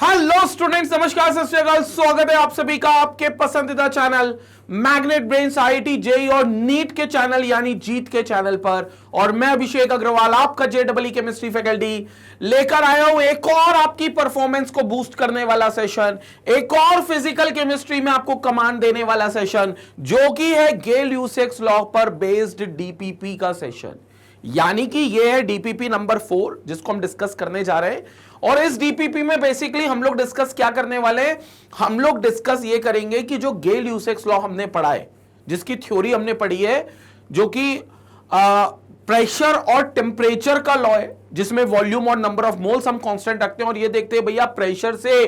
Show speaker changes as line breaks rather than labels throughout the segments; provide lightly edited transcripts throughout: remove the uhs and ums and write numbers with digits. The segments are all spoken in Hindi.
हेलो स्टूडेंट्स, नमस्कार, सत श्री अकाल। स्वागत है आप सभी का आपके पसंदीदा channel magnet brains IIT JEE और नीट के चैनल यानी जीत के चैनल पर। और मैं अभिषेक अग्रवाल आपका जेईई केमिस्ट्री फैकल्टी लेकर आया हूं एक और आपकी परफॉर्मेंस को बूस्ट करने वाला सेशन, एक और फिजिकल केमिस्ट्री में आपको कमांड देने वाला सेशन, जो कि है गेल-यूसेक्स लॉ पर बेस्ड डीपीपी का सेशन। यानी कि ये है डीपीपी नंबर 4 जिसको हम डिस्कस करने जा रहे हैं। और इस डीपीपी में बेसिकली हम लोग डिस्कस क्या करने वाले हैं, हम लोग डिस्कस ये करेंगे कि जो गेल-यूसेक्स लॉ हमने पढ़ा है, जिसकी थ्योरी हमने पढ़ी है, जो कि प्रेशर और टेम्परेचर का लॉ है, जिसमें वॉल्यूम और नंबर ऑफ मोल्स हम कांस्टेंट रखते हैं। और ये देखते हैं भैया प्रेशर से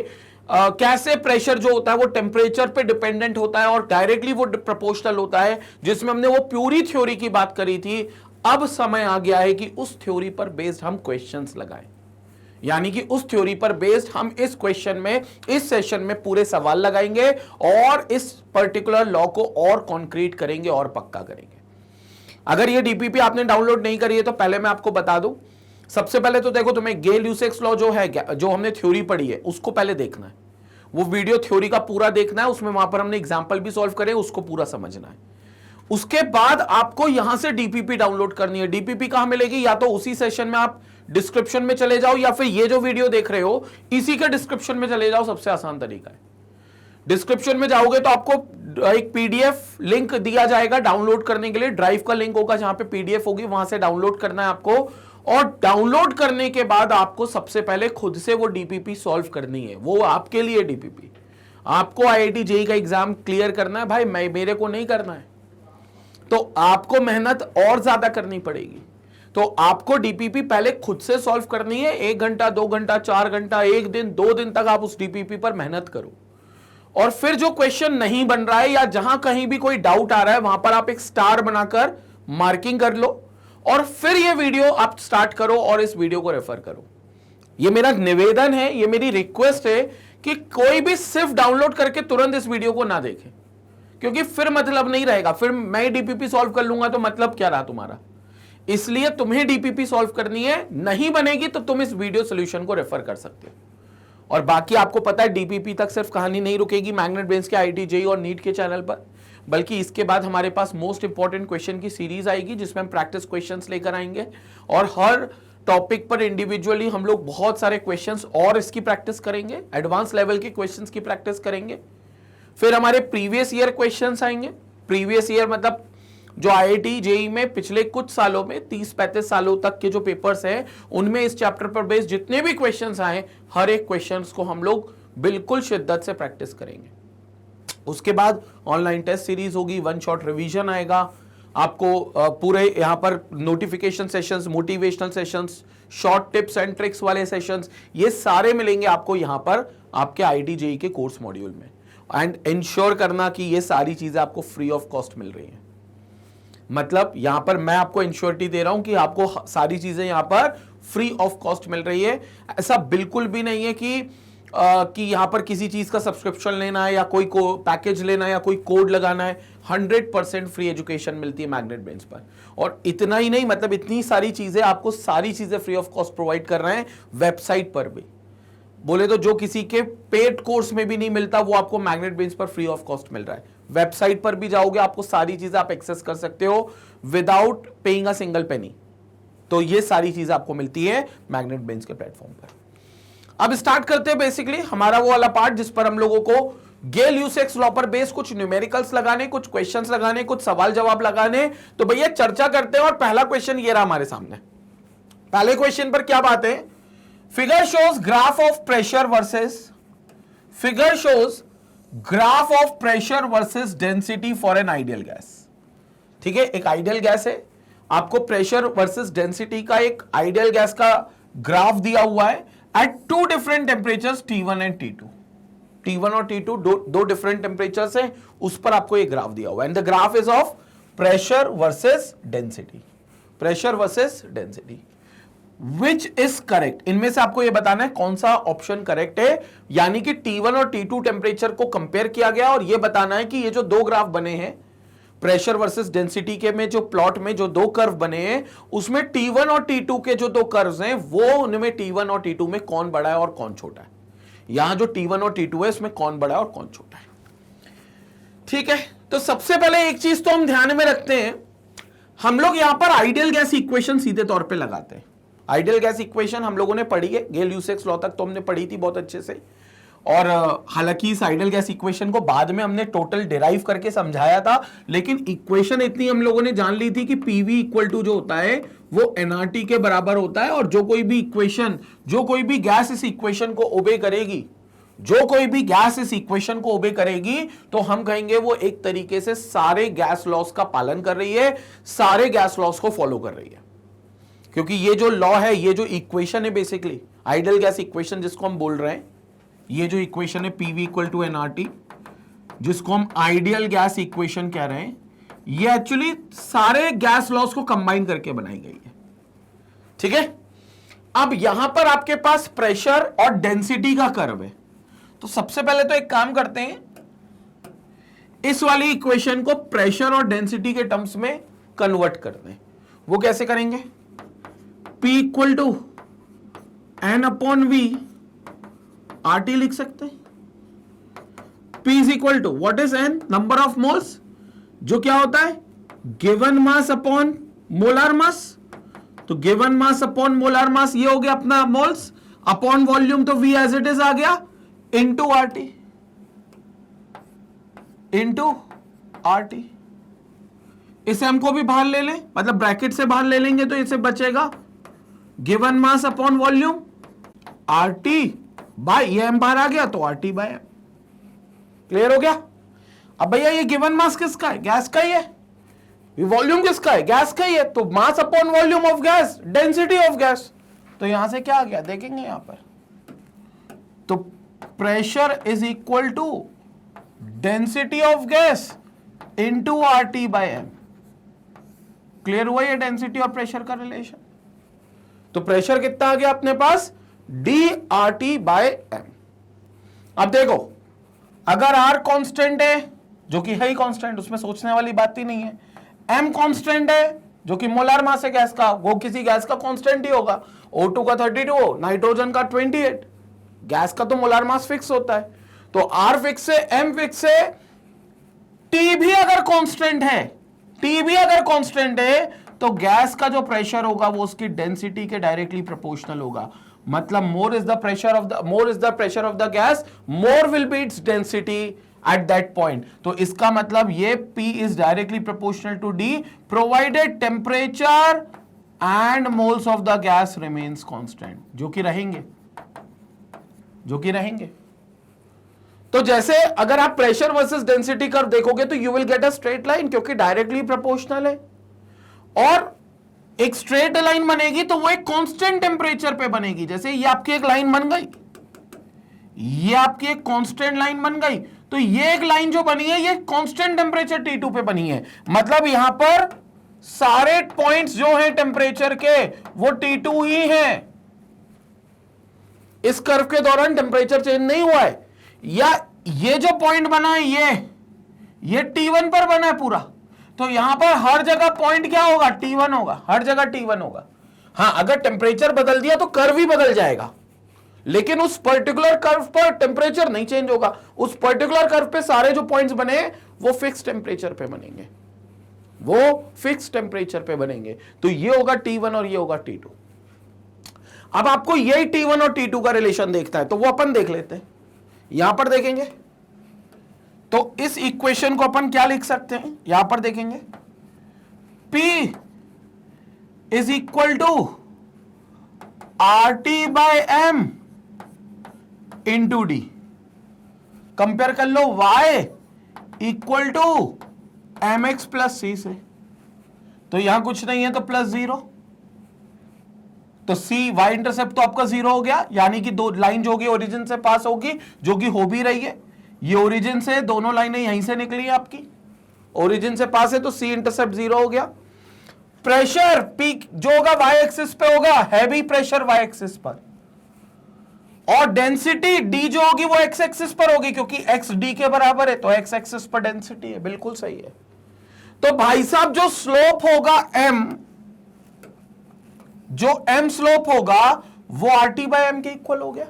कैसे प्रेशर जो होता है वो टेम्परेचर पे डिपेंडेंट होता है और डायरेक्टली वो प्रोपोर्शनल होता है, जिसमें हमने वो प्यूरी थ्योरी की बात करी थी। अब समय आ गया है कि उस थ्योरी पर बेस्ड हम क्वेश्चंस लगाएं, यानी कि उस थ्योरी पर बेस्ड हम इस क्वेश्चन में, इस सेशन में पूरे सवाल लगाएंगे और इस पर्टिकुलर लॉ को और कॉन्क्रीट करेंगे और पक्का करेंगे। अगर ये डीपीपी आपने डाउनलोड नहीं करी है तो पहले मैं आपको बता दूं, सबसे पहले तो देखो, तुम्हें गेल-यूसेक्स लॉ जो है, जो हमने थ्योरी पढ़ी है, उसको पहले देखना है। वो वीडियो थ्योरी का पूरा देखना है, उसमें वहां पर हमने एग्जाम्पल भी सॉल्व करे, उसको पूरा समझना है। उसके बाद आपको यहां से डीपीपी डाउनलोड करनी है। डीपीपी कहां मिलेगी, या तो उसी सेशन में आप डिस्क्रिप्शन में चले जाओ, या फिर ये जो वीडियो देख रहे हो इसी के डिस्क्रिप्शन में चले जाओ, सबसे आसान तरीका है। डिस्क्रिप्शन में जाओगे तो आपको एक पीडीएफ लिंक दिया जाएगा डाउनलोड करने के लिए, ड्राइव का लिंक होगा जहां पे पीडीएफ होगी, वहां से डाउनलोड करना है आपको। और डाउनलोड करने के बाद आपको सबसे पहले खुद से वो डीपीपी सॉल्व करनी है। वो आपके लिए डीपीपी, आपको आईआईटी जेईई का एग्जाम क्लियर करना है भाई, मेरे को नहीं करना है, तो आपको मेहनत और ज्यादा करनी पड़ेगी। तो आपको डीपीपी पहले खुद से सॉल्व करनी है। 1 घंटा, 2 घंटा, 4 घंटा, 1 दिन, 2 दिन तक आप उस डीपीपी पर मेहनत करो। और फिर जो क्वेश्चन नहीं बन रहा है या जहां कहीं भी कोई डाउट आ रहा है, वहां पर आप एक स्टार बनाकर मार्किंग कर लो और फिर ये वीडियो आप स्टार्ट करो और इस वीडियो को रेफर करो। ये मेरा निवेदन है, ये मेरी रिक्वेस्ट है कि कोई भी सिर्फ डाउनलोड करके तुरंत इस वीडियो को ना देखे, क्योंकि फिर मतलब नहीं रहेगा। फिर मैं डीपीपी सॉल्व कर लूंगा तो मतलब क्या रहा तुम्हारा। इसलिए तुम्हें डीपीपी सॉल्व करनी है, नहीं बनेगी तो तुम इस वीडियो सॉल्यूशन को रेफर कर सकते हो। और बाकी आपको पता है डीपीपी तक सिर्फ कहानी नहीं रुकेगी मैग्नेट ब्रेन्स के आईआईटी जेईई और नीट के चैनल पर, बल्कि इसके बाद हमारे पास मोस्ट इंपॉर्टेंट क्वेश्चन की सीरीज आएगी, जिसमें हम प्रैक्टिस क्वेश्चंस लेकर आएंगे और हर टॉपिक पर इंडिविजुअली हम लोग बहुत सारे क्वेश्चंस और इसकी प्रैक्टिस करेंगे, एडवांस लेवल के क्वेश्चंस की प्रैक्टिस करेंगे। फिर हमारे प्रीवियस ईयर क्वेश्चंस आएंगे। प्रीवियस ईयर मतलब जो आईआईटी जेईई में पिछले कुछ सालों में 30-35 सालों तक के जो पेपर्स हैं, उनमें इस चैप्टर पर बेस्ड जितने भी क्वेश्चंस आए, हर एक क्वेश्चंस को हम लोग बिल्कुल शिद्दत से प्रैक्टिस करेंगे। उसके बाद ऑनलाइन टेस्ट सीरीज होगी, 1 शॉट रिवीजन आएगा आपको, पूरे यहां पर notification sessions, motivational sessions, short tips and tricks वाले सेशंस, ये सारे मिलेंगे आपको यहां पर आपके आईआईटी जेईई के कोर्स मॉड्यूल में। एंड इंश्योर करना कि ये सारी चीजें आपको फ्री ऑफ कॉस्ट मिल रही हैं। मतलब यहां पर मैं आपको इंश्योरिटी दे रहा हूं कि आपको सारी चीजें यहां पर फ्री ऑफ कॉस्ट मिल रही है। ऐसा बिल्कुल भी नहीं है कि यहां पर किसी चीज का सब्सक्रिप्शन लेना है या कोई पैकेज लेना है या कोई कोड लगाना है। 100% फ्री एजुकेशन मिलती है मैग्नेट ब्रेन्स पर। और इतना ही नहीं, मतलब इतनी सारी चीजें, आपको सारी चीजें फ्री ऑफ कॉस्ट प्रोवाइड कर रहे हैं वेबसाइट पर भी। बोले तो जो किसी के पेड कोर्स में भी नहीं मिलता, वो आपको मैग्नेट ब्रेन्स पर फ्री ऑफ कॉस्ट मिल रहा है। वेबसाइट पर भी जाओगे, आपको सारी चीजें आप एक्सेस कर सकते हो without paying a single penny. तो ये सारी चीजें आपको मिलती है मैग्नेट ब्रेन्स के प्लेटफॉर्म पर। अब स्टार्ट करते हैं बेसिकली हमारा वो वाला पार्ट जिस पर हम लोगों को गेल-यूसेक्स लॉ पर बेस्ड कुछ न्यूमेरिकल्स लगाने, कुछ क्वेश्चंस लगाने, कुछ सवाल जवाब लगाने। तो भैया चर्चा करते हैं और पहला क्वेश्चन ये रहा हमारे सामने। पहले क्वेश्चन पर क्या बात है, figure shows graph of pressure versus density for an ideal gas. ठीक है, एक आइडियल गैस है, आपको प्रेशर वर्सेस डेंसिटी का एक आइडियल गैस का ग्राफ दिया हुआ है eight 2 different temperatures T1 and T2। T1 और T2 दो डिफरेंट टेम्परेचर्स हैं, उस पर आपको एक ग्राफ दिया हुआ है। And the graph is of pressure versus density, which is correct. इनमें से आपको यह बताना है कौन सा ऑप्शन करेक्ट है। यानी कि T1 और T2 टेम्परेचर को कंपेयर किया गया और यह बताना है कि ये जो 2 ग्राफ बने हैं प्रेशर वर्सेस डेंसिटी के में, जो प्लॉट में जो 2 कर्व बने हैं, उसमें T1 और T2 के जो 2 कर्व्स हैं, वो उनमें T1 और T2 में कौन बड़ा है और कौन छोटा है। यहां जो T1 और T2 है उसमें कौन बड़ा है और कौन छोटा है। ठीक है, तो सबसे पहले एक चीज तो हम ध्यान में रखते हैं, हम लोग यहां पर आइडियल गैस इक्वेशन सीधे तौर पे लगाते हैं। आइडियल गैस इक्वेशन हम लोगों ने पढ़ी है, गेल यूसेक्स लॉ तक तो हमने पढ़ी थी बहुत अच्छे से, और हालांकि इस आइडियल गैस इक्वेशन को बाद में हमने टोटल डिराइव करके समझाया था, लेकिन इक्वेशन इतनी हम लोगों ने जान ली थी कि पीवी इक्वल टू जो होता है वो एनआरटी के बराबर होता है, और जो कोई भी इक्वेशन, जो कोई भी गैस इस इक्वेशन को ओबे करेगी, जो कोई भी गैस इस इक्वेशन को ओबे करेगी, तो हम कहेंगे वो एक तरीके से सारे गैस लॉस का पालन कर रही है, सारे गैस लॉस को फॉलो कर रही है। क्योंकि ये जो लॉ है, ये जो इक्वेशन है, बेसिकली आइडियल गैस इक्वेशन जिसको हम बोल रहे हैं, ये जो इक्वेशन है पीवी इक्वल टू एनआरटी, जिसको हम आइडियल गैस इक्वेशन कह रहे हैं, ये एक्चुअली सारे गैस लॉस को कंबाइन करके बनाई गई है। ठीक है, अब यहां पर आपके पास प्रेशर और डेंसिटी का कर्व है, तो सबसे पहले तो एक काम करते हैं, इस वाली इक्वेशन को प्रेशर और डेंसिटी के टर्म्स में कन्वर्ट कर दें। वो कैसे करेंगे? P equal to N upon V R T लिख सकते हैं। P is equal to what is N? Number of moles, जो क्या होता है given mass upon molar mass. तो given mass upon molar mass ये हो गया अपना मोल्स, अपॉन वॉल्यूम तो V एज इट इज आ गया, into R T, into R T. इसे हमको भी बाहर ले लें, मतलब ब्रैकेट से बाहर ले लेंगे तो इसे बचेगा given mass upon volume R T by, ये एम बाहर आ गया तो R T by M. Clear हो गया? अब भैया ये गिवन मास किसका है? गैस का ही है। वॉल्यूम किसका है? गैस का ही है। तो मास upon volume of gas, density of gas. तो यहां से क्या आ गया देखेंगे यहां पर, तो pressure is equal to density of gas into R T by M. Clear हुआ ये डेंसिटी और प्रेशर का रिलेशन? तो प्रेशर कितना आ गया अपने पास? D R T by M. अब देखो, अगर आर कांस्टेंट है, जो कि है ही कांस्टेंट, उसमें सोचने वाली बात ही नहीं है, एम कांस्टेंट है जो कि मोलर मास है गैस का, वो किसी गैस का कांस्टेंट ही होगा। O2 का 32, नाइट्रोजन का 28, गैस का तो मोलर मास फिक्स होता है। तो आर फिक्स है, एम फिक्स है, टी भी अगर कांस्टेंट है, टी भी अगर कांस्टेंट है, तो गैस का जो प्रेशर होगा वो उसकी डेंसिटी के डायरेक्टली प्रोपोर्शनल होगा। मतलब more is the pressure of the gas, more will be its density at that point. तो इसका मतलब ये P is directly proportional to D provided temperature and moles of the gas remains constant, जो कि रहेंगे। तो जैसे अगर आप प्रेशर वर्सेस डेंसिटी कर्व देखोगे तो you will get a straight line, क्योंकि डायरेक्टली प्रोपोर्शनल है, और एक स्ट्रेट लाइन बनेगी तो वो एक कांस्टेंट टेम्परेचर पे बनेगी। जैसे ये आपकी एक लाइन बन गई, ये आपकी एक कांस्टेंट लाइन बन गई, तो ये एक लाइन जो बनी है ये कांस्टेंट टेम्परेचर T2 पे बनी है। मतलब यहां पर सारे पॉइंट्स जो हैं टेम्परेचर के वो T2 ही हैं। इस कर्व के दौरान टेम्परेचर चेंज नहीं हुआ है। या ये जो पॉइंट बना है ये T1 पर बना है पूरा, तो यहां पर हर जगह पॉइंट क्या होगा? T1 होगा, हर जगह T1 होगा। हां, अगर टेम्परेचर बदल दिया तो कर्व ही बदल जाएगा, लेकिन उस पर्टिकुलर कर्व पर टेम्परेचर नहीं चेंज होगा। उस पर्टिकुलर कर्व पे सारे जो पॉइंट्स बने वो फिक्स टेम्परेचर पे बनेंगे, वो फिक्स टेम्परेचर पे बनेंगे। तो ये होगा T1 और ये होगा T2। अब आपको यही T1 और T2 का रिलेशन देखता है, तो वो अपन देख लेते हैं। यहां पर देखेंगे तो इस इक्वेशन को अपन क्या लिख सकते हैं? यहां पर देखेंगे P is equal to R T by M into D. Compare कर लो y equal to M X plus C से, तो यहां कुछ नहीं है तो प्लस 0, तो सी वाई इंटरसेप्ट तो आपका 0 हो गया, यानी कि दो लाइन जो होगी ओरिजिन से पास होगी, जो कि हो भी रही है। ये ओरिजिन से दोनों लाइनें यहीं से निकली है आपकी, ओरिजिन से पास है, तो सी इंटरसेप्ट 0 हो गया। प्रेशर P जो होगा y एक्सिस पे होगा, हैवी प्रेशर y एक्सिस पर, और डेंसिटी D जो होगी वो x एक्सिस पर होगी, क्योंकि x D के बराबर है, तो x एक्सिस पर डेंसिटी है। बिल्कुल सही है। तो भाई साहब जो स्लोप होगा m, जो m स्लोप होगा वो RT बाय m के इक्वल हो गया।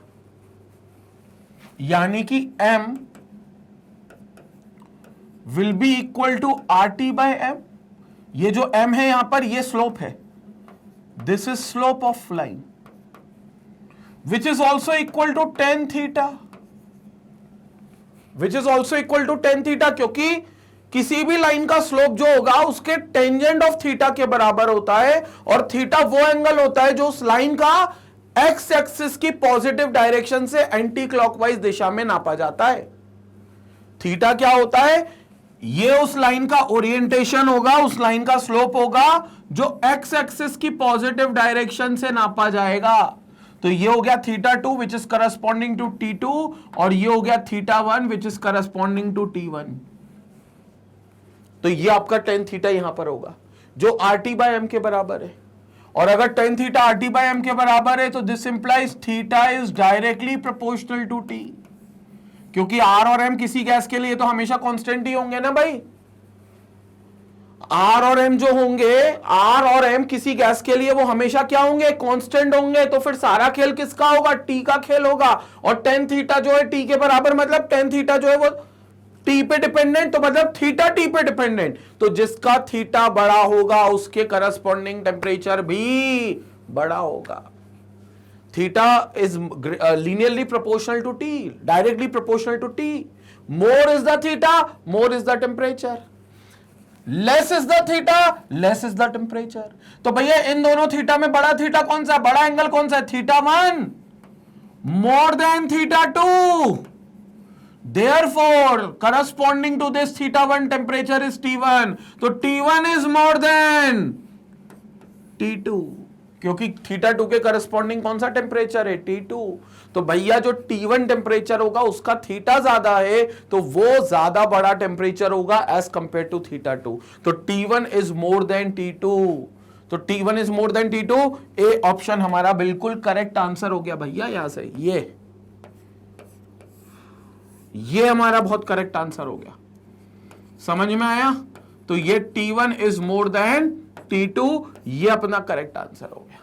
यानी कि m will be equal to RT by m। ये जो m है यहां पर ये स्लोप है, this is slope of line which is also equal to tan theta, which is also equal to tan theta, क्योंकि किसी भी लाइन का स्लोप जो होगा उसके टेंजेंट ऑफ थीटा के बराबर होता है, और थीटा वो एंगल होता है जो उस लाइन का एक्स एक्सिस की पॉजिटिव डायरेक्शन से एंटी क्लॉकवाइज दिशा में नापा जाता है। थीटा क्या होता है? ये उस लाइन का ओरिएंटेशन होगा, उस लाइन का स्लोप होगा जो एक्स एक्सिस की पॉजिटिव डायरेक्शन से नापा जाएगा। तो ये हो गया θ2 which is corresponding to T2, और ये हो गया θ1 which is corresponding to T1। तो ये आपका tan थीटा यहां पर होगा जो RT बाय m के बराबर है। और अगर tan theta RT by m के बराबर है तो this implies theta is directly proportional to T, क्योंकि R और M किसी गैस के लिए तो हमेशा कांस्टेंट ही होंगे ना भाई। R और M जो होंगे, R और M किसी गैस के लिए वो हमेशा क्या होंगे? कांस्टेंट होंगे। तो फिर सारा खेल किसका होगा? T का खेल होगा। और tan थीटा जो है T के बराबर, मतलब tan थीटा जो है वो T पे डिपेंडेंट, तो मतलब थीटा T पे डिपेंडेंट। तो जिसका थीटा बड़ा होगा उसके करस्पॉन्डिंग टेम्परेचर भी बड़ा होगा। Theta is linearly proportional to T, directly proportional to T. More is the theta, more is the temperature. Less is the theta, less is the temperature. तो भैया इन दोनों थीटा में बड़ा थीटा कौन सा है? बड़ा एंगल कौन सा है? θ1 more than θ2. Therefore, corresponding to this θ1 temperature is T1. तो T1 is more than T2, क्योंकि θ2 के करस्पॉन्डिंग कौन सा टेम्परेचर है? T2। तो भैया जो T1 टेम्परेचर होगा उसका थीटा ज्यादा है, तो वो ज्यादा बड़ा टेम्परेचर होगा एज कंपेयर टू θ2। तो T1 is more than T2। तो T1 is more than T2। A option हमारा बिल्कुल करेक्ट आंसर हो गया भैया। यहां से ये हमारा बहुत करेक्ट आंसर हो गया। समझ में आया? तो ये T1 is more than T2, ये अपना करेक्ट आंसर हो गया।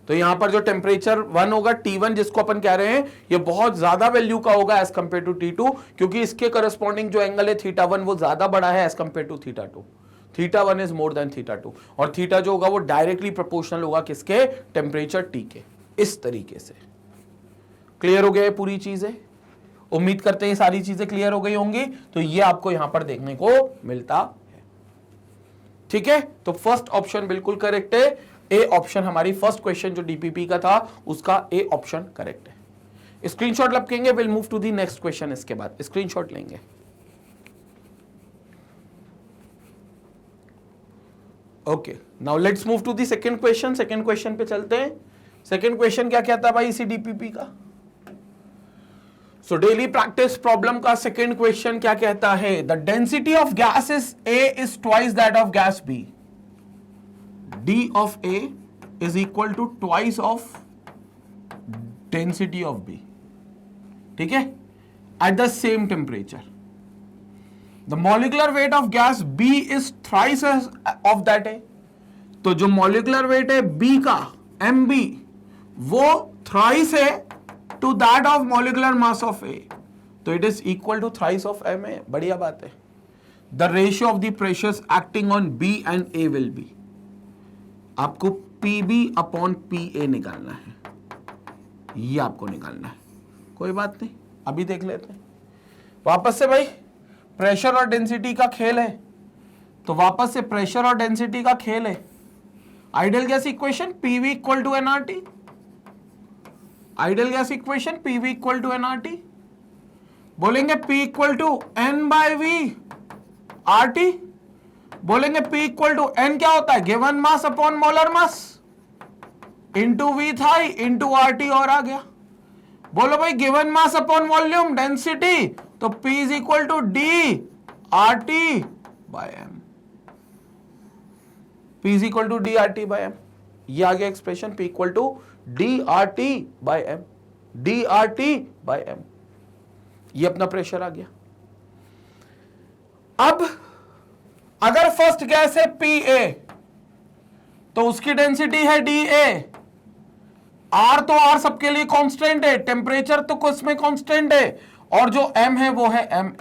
तो यहां पर जो टेम्परेचर 1 होगा T1, जिसको अपन कह रहे हैं, ये बहुत ज्यादा वैल्यू का होगा एज कंपेयर टू T2, क्योंकि इसके करस्पॉन्डिंग जो एंगल है θ1 वो ज्यादा बड़ा है as compare to θ2। θ1 is more than θ2, और थीटा जो होगा वो डायरेक्टली प्रोपोर्शनल होगा किसके? टेम्परेचर T के। इस तरीके से क्लियर हो गया पूरी चीजें? उम्मीद करते हैं सारी चीजें क्लियर हो गई होंगी। तो ये आपको यहां पर देखने को मिलता है। ठीक है, तो फर्स्ट ऑप्शन बिल्कुल करेक्ट है। ए ऑप्शन हमारी फर्स्ट क्वेश्चन जो डीपीपी का था उसका ए ऑप्शन करेक्ट है। स्क्रीनशॉट लपकेंगे, will move to the next question. इसके बाद स्क्रीनशॉट लेंगे। Okay, now let's move to the second question. Second question पे चलते हैं। सेकंड क्वेश्चन क्या कहता है भाई इसी डीपीपी का? सो डेली प्रैक्टिस प्रॉब्लम का सेकेंड क्वेश्चन क्या कहता है? The density of gases A is twice that of gas B. D of A is equal to twice of density of B. ठीक है, at the same temperature. The molecular weight of gas B is thrice of that A. तो जो molecular weight है B का MB वो thrice है to that of molecular mass of A. तो it is equal to thrice of MA. बढ़िया बात है। The ratio of the pressures acting on B and A will be. आपको PB अपॉन PA निकालना है, ये आपको निकालना है। कोई बात नहीं, अभी देख लेते हैं। वापस से भाई प्रेशर और डेंसिटी का खेल है, तो वापस से प्रेशर और डेंसिटी का खेल है। Ideal gas equation PV equal to nRT। Ideal gas equation PV equal to nRT। बोलेंगे P equal to N by V RT। बोलेंगे P इक्वल टू N क्या होता है? Given mass upon molar mass into V था इंटू RT और आ गया। बोलो भाई given mass upon volume density, तो P is equal to D RT by M। P is equal to D RT by M। ये आ गया expression, P equal to D RT by M। D RT by M, ये अपना प्रेशर आ गया। अब अगर फर्स्ट गैस है PA तो उसकी डेंसिटी है DA। आर तो आर सबके लिए कांस्टेंट है, टेम्परेचर तो कुछ में कांस्टेंट है, और जो एम है वो है एम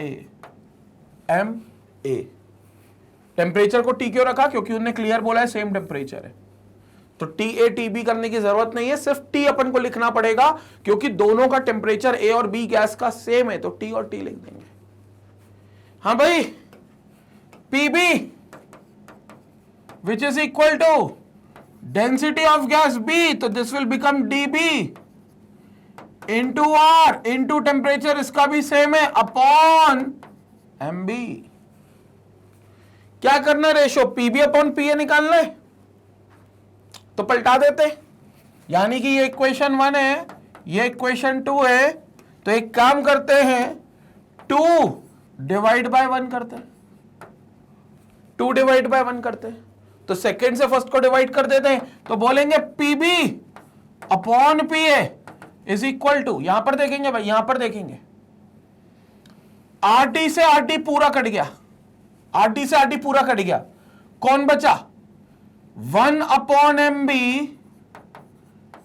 ए। टेम्परेचर को टी क्यों रखा? क्योंकि उन्होंने क्लियर बोला है सेम टेम्परेचर है, तो टी ए टी बी करने की जरूरत नहीं है, सिर्फ टी अपन को लिखना पड़ेगा क्योंकि दोनों का टेम्परेचर ए और बी गैस का सेम है, तो टी और टी लिख देंगे। हाँ भाई, PB which is equal to density of gas B, तो this will become DB into R into temperature, इसका भी सेम है, अपॉन एम बी। क्या करना है? Ratio PB upon P A निकालना है, तो पलटा देते, यानी कि ये इक्वेशन 1 है, ये इक्वेशन 2 है, तो एक काम करते हैं 2 डिवाइड बाय 1 करते हैं, 2 डिवाइड बाय 1 करते हैं, तो सेकंड से फर्स्ट को डिवाइड कर देते हैं, तो बोलेंगे PB upon P A is equal to, यहां पर देखेंगे भाई, यहां पर देखेंगे आरटी से आरटी पूरा कट गया, आरटी से आरटी पूरा कट गया, कौन बचा? 1 upon M B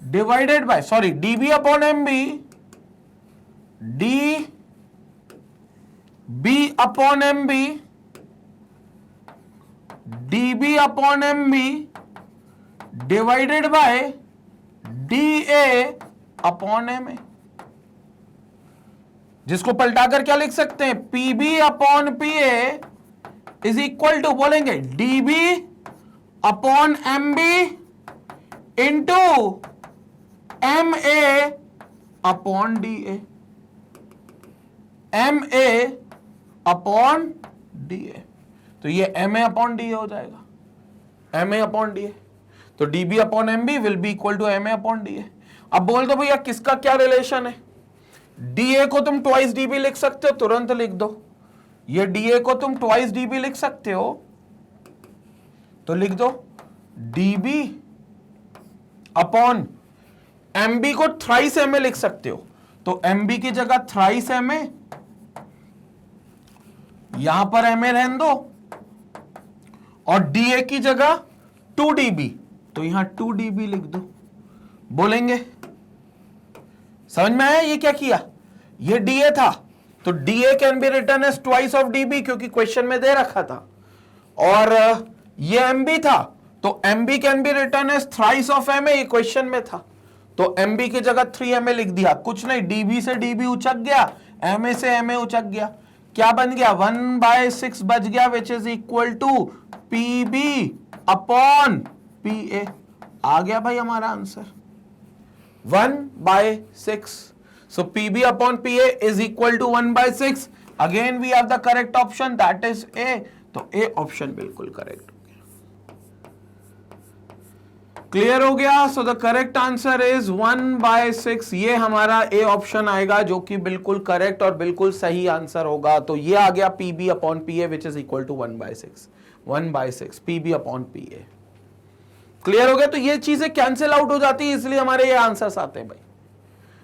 divided by, sorry, DB upon M B, D B upon M B, DB upon M B divided by D A upon M A, जिसको पलटाकर क्या लिख सकते हैं? PB upon P A is equal to, बोलेंगे DB upon M B into M A upon D A, M A upon D A, तो ये M A upon D A हो जाएगा, M A upon D A, तो DB upon M B will be equal to M A upon D A. अब बोल दो भैया किसका क्या रिलेशन है? डी ए को तुम ट्वाइस डीबी लिख सकते हो, तुरंत लिख दो, ये डी ए को तुम ट्वाइस डीबी लिख सकते हो, तो लिख दो डीबी अपॉन एम बी को थ्राइस एम ए लिख सकते हो, तो एम बी की जगह थ्राइस एम ए, यहां पर एम ए रहने दो, और डी ए की जगह 2 डीबी, तो यहां 2 डीबी लिख दो। बोलेंगे समझ में आया? ये क्या किया? ये डी ए था, तो D A can be written as twice of DB, क्योंकि क्वेश्चन में दे रखा था, और ये एम बी था, तो M B can be written as thrice of M A, ये क्वेश्चन में था, तो एम बी की जगह 3 एम ए लिख दिया, कुछ नहीं, डीबी से डीबी उचक गया, एम ए से एम ए उचक गया, क्या बन गया? 1/6 बच गया, which is equal to P B upon P A. आ गया भाई हमारा answer 1/6, so pb upon pa is equal to 1/6, again we have the correct option, that is a, तो a ऑप्शन बिल्कुल करेक्ट हो गया, क्लियर हो गया। So the correct answer is 1/6, ये हमारा ए ऑप्शन आएगा जो कि बिल्कुल करेक्ट और बिल्कुल सही आंसर होगा। तो ये आ गया pb upon pa which is equal to 1/6 pb upon pa। Clear हो गया? तो ये चीजें कैंसिल आउट हो जाती है, इसलिए हमारे ये आंसर्स आते हैं भाई।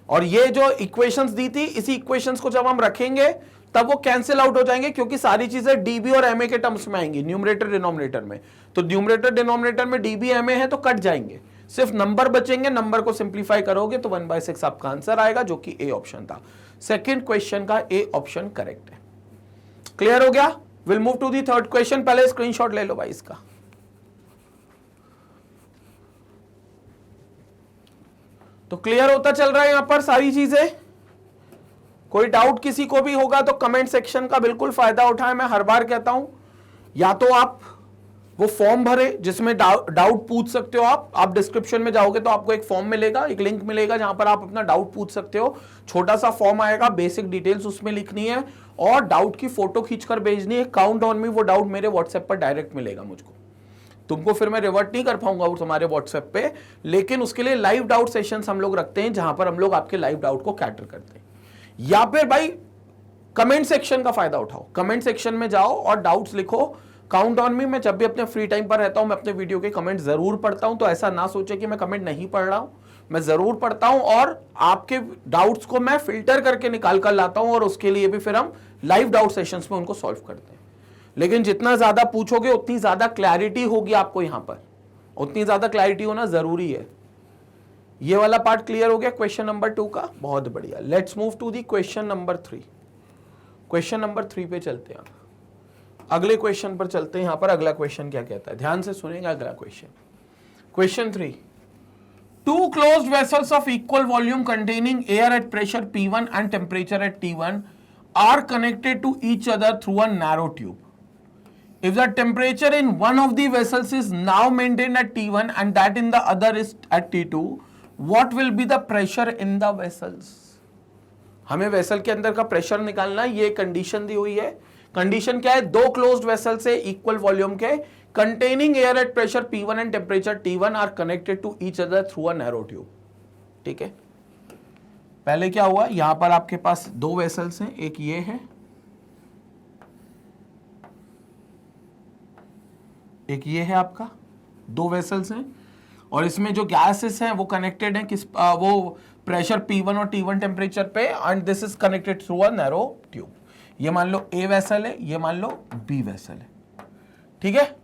और ये जो इक्वेशंस दी थी, इसी इक्वेशंस को जब हम रखेंगे तब वो कैंसिल आउट हो जाएंगे, क्योंकि सारी चीजें डीबी और एमए के टर्म्स में आएंगी, न्यूमरेटर डिनोमिनेटर में। तो न्यूमरेटर डिनोमिनेटर में डीबी एमए है तो कट जाएंगे, सिर्फ नंबर बचेंगे, नंबर को सिंप्लीफाई करोगे तो 1/6 आपका आंसर आएगा, जो कि ए ऑप्शन था। सेकेंड क्वेश्चन का ए ऑप्शन करेक्ट है। क्लियर हो गया? Will move to the third question. पहले स्क्रीनशॉट ले लो भाई इसका। तो क्लियर होता चल रहा है यहां पर सारी चीजें। कोई डाउट किसी को भी होगा तो कमेंट सेक्शन का बिल्कुल फायदा उठाएं। मैं हर बार कहता हूं, या तो आप वो फॉर्म भरे जिसमें डाउट पूछ सकते हो। आप डिस्क्रिप्शन में जाओगे तो आपको एक फॉर्म मिलेगा, एक लिंक मिलेगा जहां पर आप अपना डाउट पूछ सकते हो। छोटा सा फॉर्म आएगा, बेसिक डिटेल्स उसमें लिखनी है और डाउट की फोटो खींचकर भेजनी है। काउंट ऑन मी, वो डाउट मेरे व्हाट्सएप पर डायरेक्ट मिलेगा मुझको। तुमको फिर मैं रिवर्ट नहीं कर पाऊंगा तुम्हारे व्हाट्सएप पे, लेकिन उसके लिए लाइव डाउट सेशंस हम लोग रखते हैं, जहां पर हम लोग आपके लाइव डाउट को कैटर करते हैं। या फिर भाई कमेंट सेक्शन का फायदा उठाओ, कमेंट सेक्शन में जाओ और डाउट्स लिखो। काउंट ऑन मी, मैं जब भी अपने फ्री टाइम पर रहता हूं मैं अपने वीडियो के कमेंट जरूर पढ़ता हूं, तो ऐसा ना सोचे कि मैं कमेंट नहीं पढ़ रहा हूं, मैं जरूर पढ़ता हूं और आपके डाउट्स को मैं फिल्टर करके निकाल कर लाता हूं, और उसके लिए भी फिर हम लाइव डाउट सेशंस में उनको सॉल्व करते हैं। लेकिन जितना ज्यादा पूछोगे उतनी ज्यादा क्लैरिटी होगी आपको, यहां पर उतनी ज्यादा क्लैरिटी होना जरूरी है। ये वाला पार्ट क्लियर हो गया क्वेश्चन नंबर 2 का, बहुत बढ़िया। Let's move to the question number 3। Question number 3 पे चलते हैं, अगले क्वेश्चन पर चलते हैं। यहां पर अगला क्वेश्चन क्या कहता है, ध्यान से सुनेगा अगला question. Question 3, two closed vessels of equal volume containing air at pressure P1 and temperature at T1 are connected to each other through a narrow tube. If the temperature in one of the vessels is now maintained at T1 and that in the other is at T2, what will be the pressure in the vessels? हमें वेसल के अंदर का प्रेशर निकालना है, ये कंडीशन दी हुई है। कंडीशन क्या है, दो क्लोज्ड वेसल से इक्वल वॉल्यूम के containing air at pressure P1 and temperature T1 are connected to each other through a narrow tube। ठीक है, पहले क्या हुआ, यहां पर आपके पास दो वेसल्स हैं, एक ये है, एक ये है, आपका दो वेसल्स हैं, और इसमें जो गैसेस हैं वो कनेक्टेड हैं किस वो प्रेशर P1 और T1 टेम्परेचर पे, and this is connected through a narrow tube. ये मान लो A वेसल है, ये मान लो B वेसल है। ठीक है,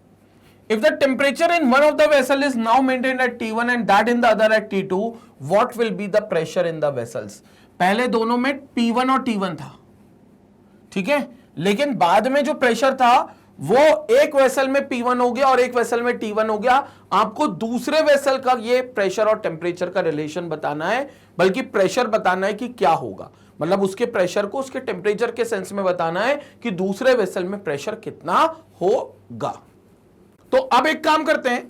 if the temperature in one of the vessel is now maintained at T1 and that in the other at T2, what will be the pressure in the vessels? पहले दोनों में P1 और T1 था, ठीक है, लेकिन बाद में जो प्रेशर था वो एक वेसल में P1 हो गया और एक वेसल में T1 हो गया। आपको दूसरे वेसल का ये प्रेशर और टेम्परेचर का रिलेशन बताना है, बल्कि प्रेशर बताना है कि क्या होगा, मतलब उसके प्रेशर को उसके टेम्परेचर के सेंस में बताना है कि दूसरे वेसल में प्रेशर कितना होगा। तो अब एक काम करते हैं,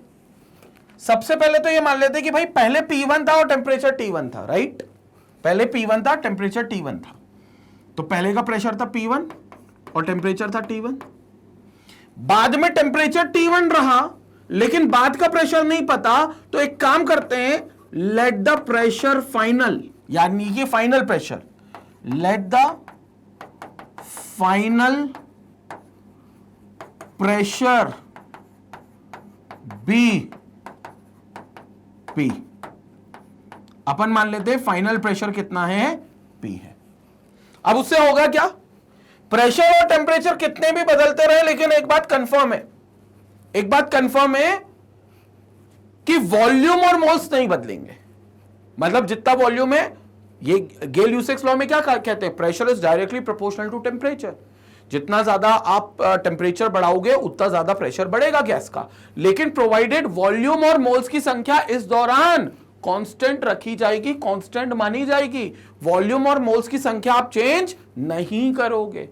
सबसे पहले तो ये मान लेते हैं कि भाई पहले P1 था और टेम्परेचर T1 था, राइट। पहले P1 था, टेम्परेचर T1 था, तो पहले का प्रेशर था P1 और टेम्परेचर था T1। बाद में टेम्परेचर T1 रहा लेकिन बाद का प्रेशर नहीं पता, तो एक काम करते हैं, लेट द प्रेशर फाइनल, यानी ये final pressure, let the final pressure be P। अपन मान लेते हैं फाइनल प्रेशर कितना है, P है। अब उससे होगा क्या, प्रेशर और टेम्परेचर कितने भी बदलते रहे, लेकिन एक बात कंफर्म है, एक बात कंफर्म है कि वॉल्यूम और मोल्स नहीं बदलेंगे। मतलब जितना वॉल्यूम है, ये गेल-यूसेक्स लॉ में क्या कहते हैं, pressure is directly proportional to temperature. जितना ज्यादा आप टेम्परेचर बढ़ाओगे उतना ज्यादा प्रेशर बढ़ेगा गैस का, लेकिन प्रोवाइडेड वॉल्यूम और मोल्स की संख्या इस दौरान कांस्टेंट रखी जाएगी, कांस्टेंट मानी जाएगी। वॉल्यूम और मोल्स की संख्या आप चेंज नहीं करोगे।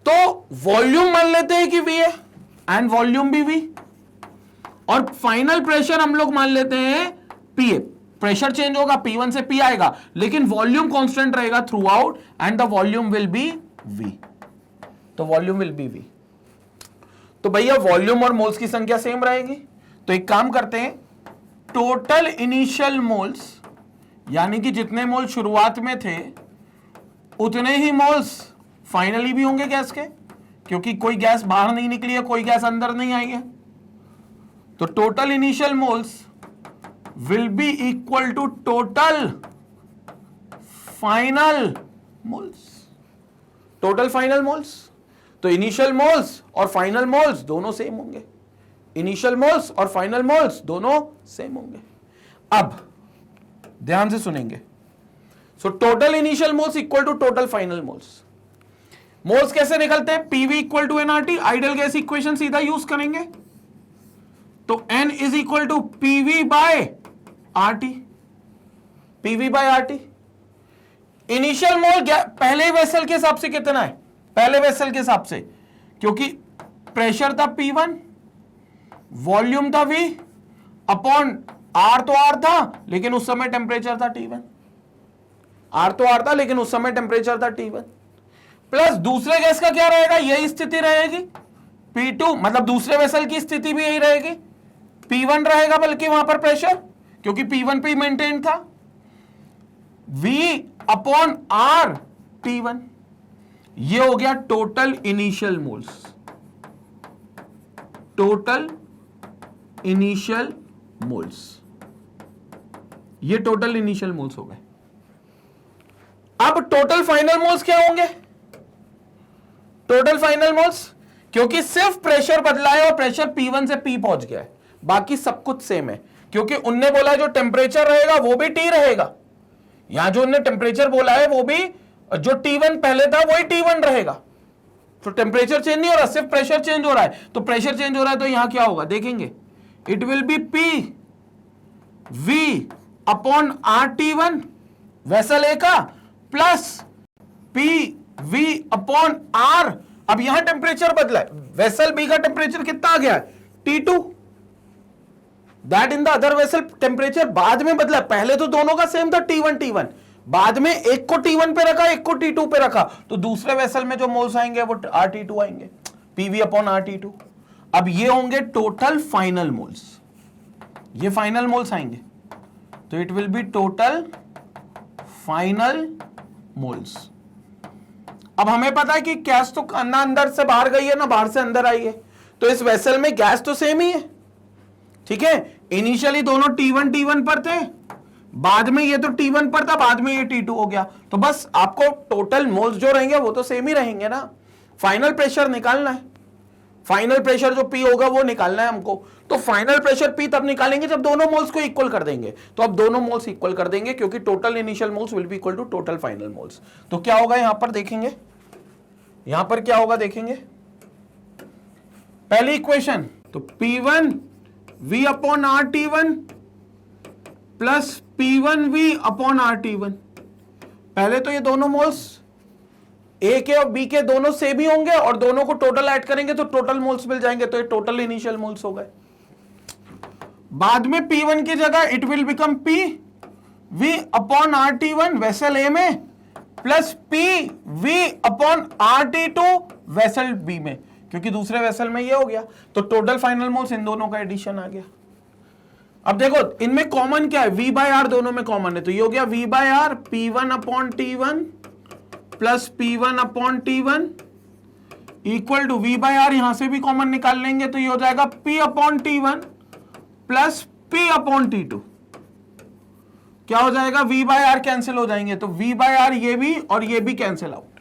तो वॉल्यूम मान लेते हैं कि V है एंड वॉल्यूम भी V, और फाइनल प्रेशर हम लोग मान लेते हैं P है। प्रेशर चेंज होगा, P1 से P आएगा, लेकिन वॉल्यूम कांस्टेंट रहेगा through out, and the volume will be V। तो वॉल्यूम विल बी V। तो भैया वॉल्यूम और मोल्स की संख्या सेम रहेगी, तो एक काम करते हैं, टोटल इनिशियल मोल्स, यानी कि जितने मोल शुरुआत में थे उतने ही मोल्स फाइनली भी होंगे गैस के, क्योंकि कोई गैस बाहर नहीं निकली है, कोई गैस अंदर नहीं आई है। तो total initial moles will be equal to total final moles. Total final moles, तो इनिशियल मोल्स और फाइनल मोल्स दोनों सेम होंगे, इनिशियल मोल्स और फाइनल मोल्स दोनों सेम होंगे। अब ध्यान से सुनेंगे, so total initial moles equal to total final moles. Moles कैसे निकलते हैं, PV equal to nRT, ideal gas equation सीधा यूज करेंगे, तो N is equal to PV by RT, PV by RT। Initial mole पहले वेसल के हिसाब से कितना है, पहले वेसल के हिसाब से, क्योंकि प्रेशर था P1, वॉल्यूम था V, अपॉन R तो R था लेकिन उस समय टेम्परेचर था T1, R तो R था लेकिन उस समय टेम्परेचर था T1, प्लस दूसरे गैस का क्या रहेगा, यही स्थिति रहेगी P2, मतलब दूसरे वेसल की स्थिति भी यही रहेगी, P1 रहेगा बल्कि वहां पर प्रेशर, क्योंकि P1 पे मेंटेन था, V अपॉन R T1। ये हो गया total initial moles, total initial moles, ये टोटल इनिशियल मोल्स हो गए। अब टोटल फाइनल मोल्स क्या होंगे, टोटल फाइनल मोल्स, क्योंकि सिर्फ प्रेशर बदला है और प्रेशर P1 से P पहुंच गया है, बाकी सब कुछ सेम है, क्योंकि उनने बोला जो टेम्परेचर रहेगा वो भी T रहेगा, यहां जो उन्होंने टेम्परेचर बोला है वो भी जो T1 पहले था वही T1 रहेगा। तो टेम्परेचर चेंज नहीं हो रहा, सिर्फ प्रेशर चेंज हो रहा है। तो प्रेशर चेंज हो रहा है तो यहां क्या होगा देखेंगे, it will be P V upon RT1 vessel A का plus P V upon R। अब यहां टेम्परेचर बदला है, वेसल बी का टेम्परेचर कितना आ गया है T2, that in the other vessel temperature बाद में बदला। पहले तो दोनों का सेम था T1, बाद में एक को T1 पे रखा, एक को T2 पे रखा, तो दूसरे वेसल में जो मोल्स आएंगे वो RT2 आएंगे, PV अपॉन RT2। अब ये होंगे टोटल फाइनल मोल्स, ये फाइनल मोल्स आएंगे, तो it will B total final moles. अब हमें पता है कि गैस तो ना अंदर से बाहर गई है ना बाहर से अंदर आई है, तो इस वेसल में गैस तो सेम ही है, ठीक है। इनिशियली दोनों T1 पर थे, बाद में ये तो T1 पर था, बाद में ये T2 हो गया, तो बस आपको टोटल मोल्स जो रहेंगे वो तो सेम ही रहेंगे ना। फाइनल प्रेशर निकालना है, फाइनल प्रेशर जो P होगा वो निकालना है हमको। तो फाइनल प्रेशर P तब निकालेंगे जब दोनों मोल्स को इक्वल कर देंगे। तो अब दोनों मोल्स इक्वल कर देंगे क्योंकि total initial moles will be equal to total final moles. तो क्या होगा यहां पर देखेंगे, यहां पर क्या होगा देखेंगे, पहली इक्वेशन तो P1 V upon RT1 plus P1V upon RT1। पहले तो ये दोनों मोल्स ए के और बी के दोनों सेम ही होंगे और दोनों को टोटल ऐड करेंगे तो टोटल मोल्स मिल जाएंगे, तो ये टोटल इनिशियल मोल्स हो गए। बाद में P1 की जगह it will become PV upon RT1 vessel A में plus PV upon RT2 vessel B में, क्योंकि दूसरे वेसल में ये हो गया, तो टोटल फाइनल मोल्स इन दोनों का एडिशन आ गया। अब देखो इनमें कॉमन क्या है, V बाय R दोनों में कॉमन है, तो ये हो गया V by R P1 upon T1 plus P1 upon T1 equal to V by R, यहां से भी कॉमन निकाल लेंगे तो ये हो जाएगा P upon T1 plus P upon T2। क्या हो जाएगा, V बाय R कैंसिल हो जाएंगे, तो V बाय R ये भी और ये भी कैंसिल आउट,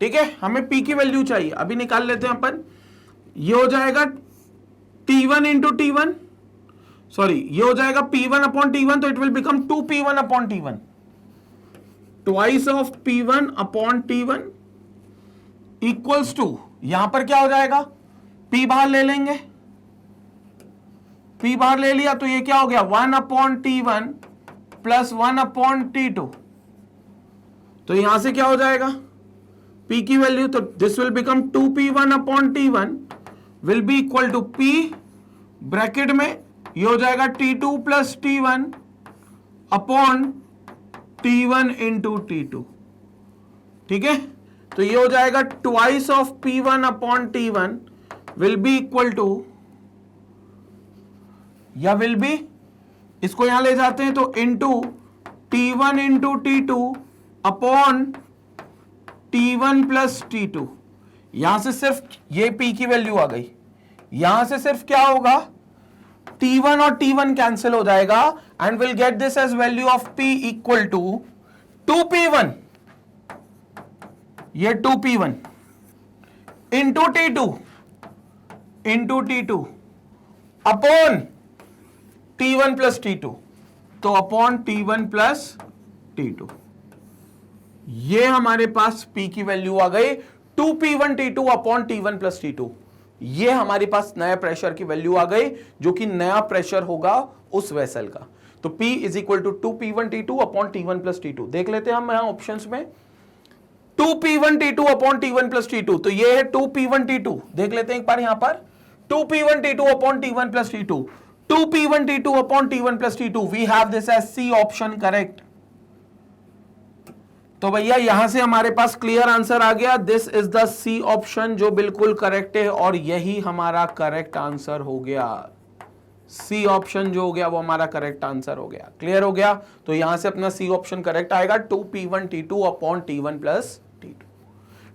ठीक है। हमें P की वैल्यू चाहिए, अभी निकाल लेते हैं अपन। ये हो जाएगा T1 इंटू T1, सॉरी ये हो जाएगा P1 अपॉन T1, तो it will become 2P1 upon T1, twice of P1 upon T1 equals to, यहां पर क्या हो जाएगा, P बाहर ले लेंगे, P बाहर ले लिया तो ये क्या हो गया 1 upon T1 plus 1 upon T2, तो यहां से क्या हो जाएगा P की वैल्यू, तो this will become 2P1 upon T1 will be equal to P bracket में ये हो जाएगा T2 plus T1 upon T1 into T2, ठीक है। तो ये हो जाएगा twice of P1 upon T1 will be equal to, या विल बी, इसको यहां ले जाते हैं तो into T1 into T2 upon T1 plus T2। यहां से सिर्फ ये P की वैल्यू आ गई, यहां से सिर्फ क्या होगा T1 और T1 कैंसिल हो जाएगा and will get this as value of P equal to 2P1, ये 2P1 into T2 upon T1 plus T2, तो अपॉन T1 प्लस T2, ये हमारे पास P की वैल्यू आ गई 2P1 T2 upon T1 plus T2। ये हमारे पास नया प्रेशर की वैल्यू आ गई जो कि नया प्रेशर होगा उस वेसल का। तो P is equal to 2P1 T2 upon T1 plus T2। देख लेते हैं हम यहां ऑप्शंस में 2P1 T2 upon T1 plus T2, तो ये है 2P1 T2। देख लेते हैं एक बार यहां पर 2P1 T2 upon T1 plus T2, 2P1 T2 upon T1 plus T2, we have this as C option correct. तो भैया यहां से हमारे पास क्लियर आंसर आ गया, this is the C option जो बिल्कुल करेक्ट है और यही हमारा करेक्ट आंसर हो गया। सी ऑप्शन जो हो गया वो हमारा करेक्ट आंसर हो गया। क्लियर हो गया, तो यहां से अपना सी ऑप्शन करेक्ट आएगा 2P1 T2 upon T1 plus T2।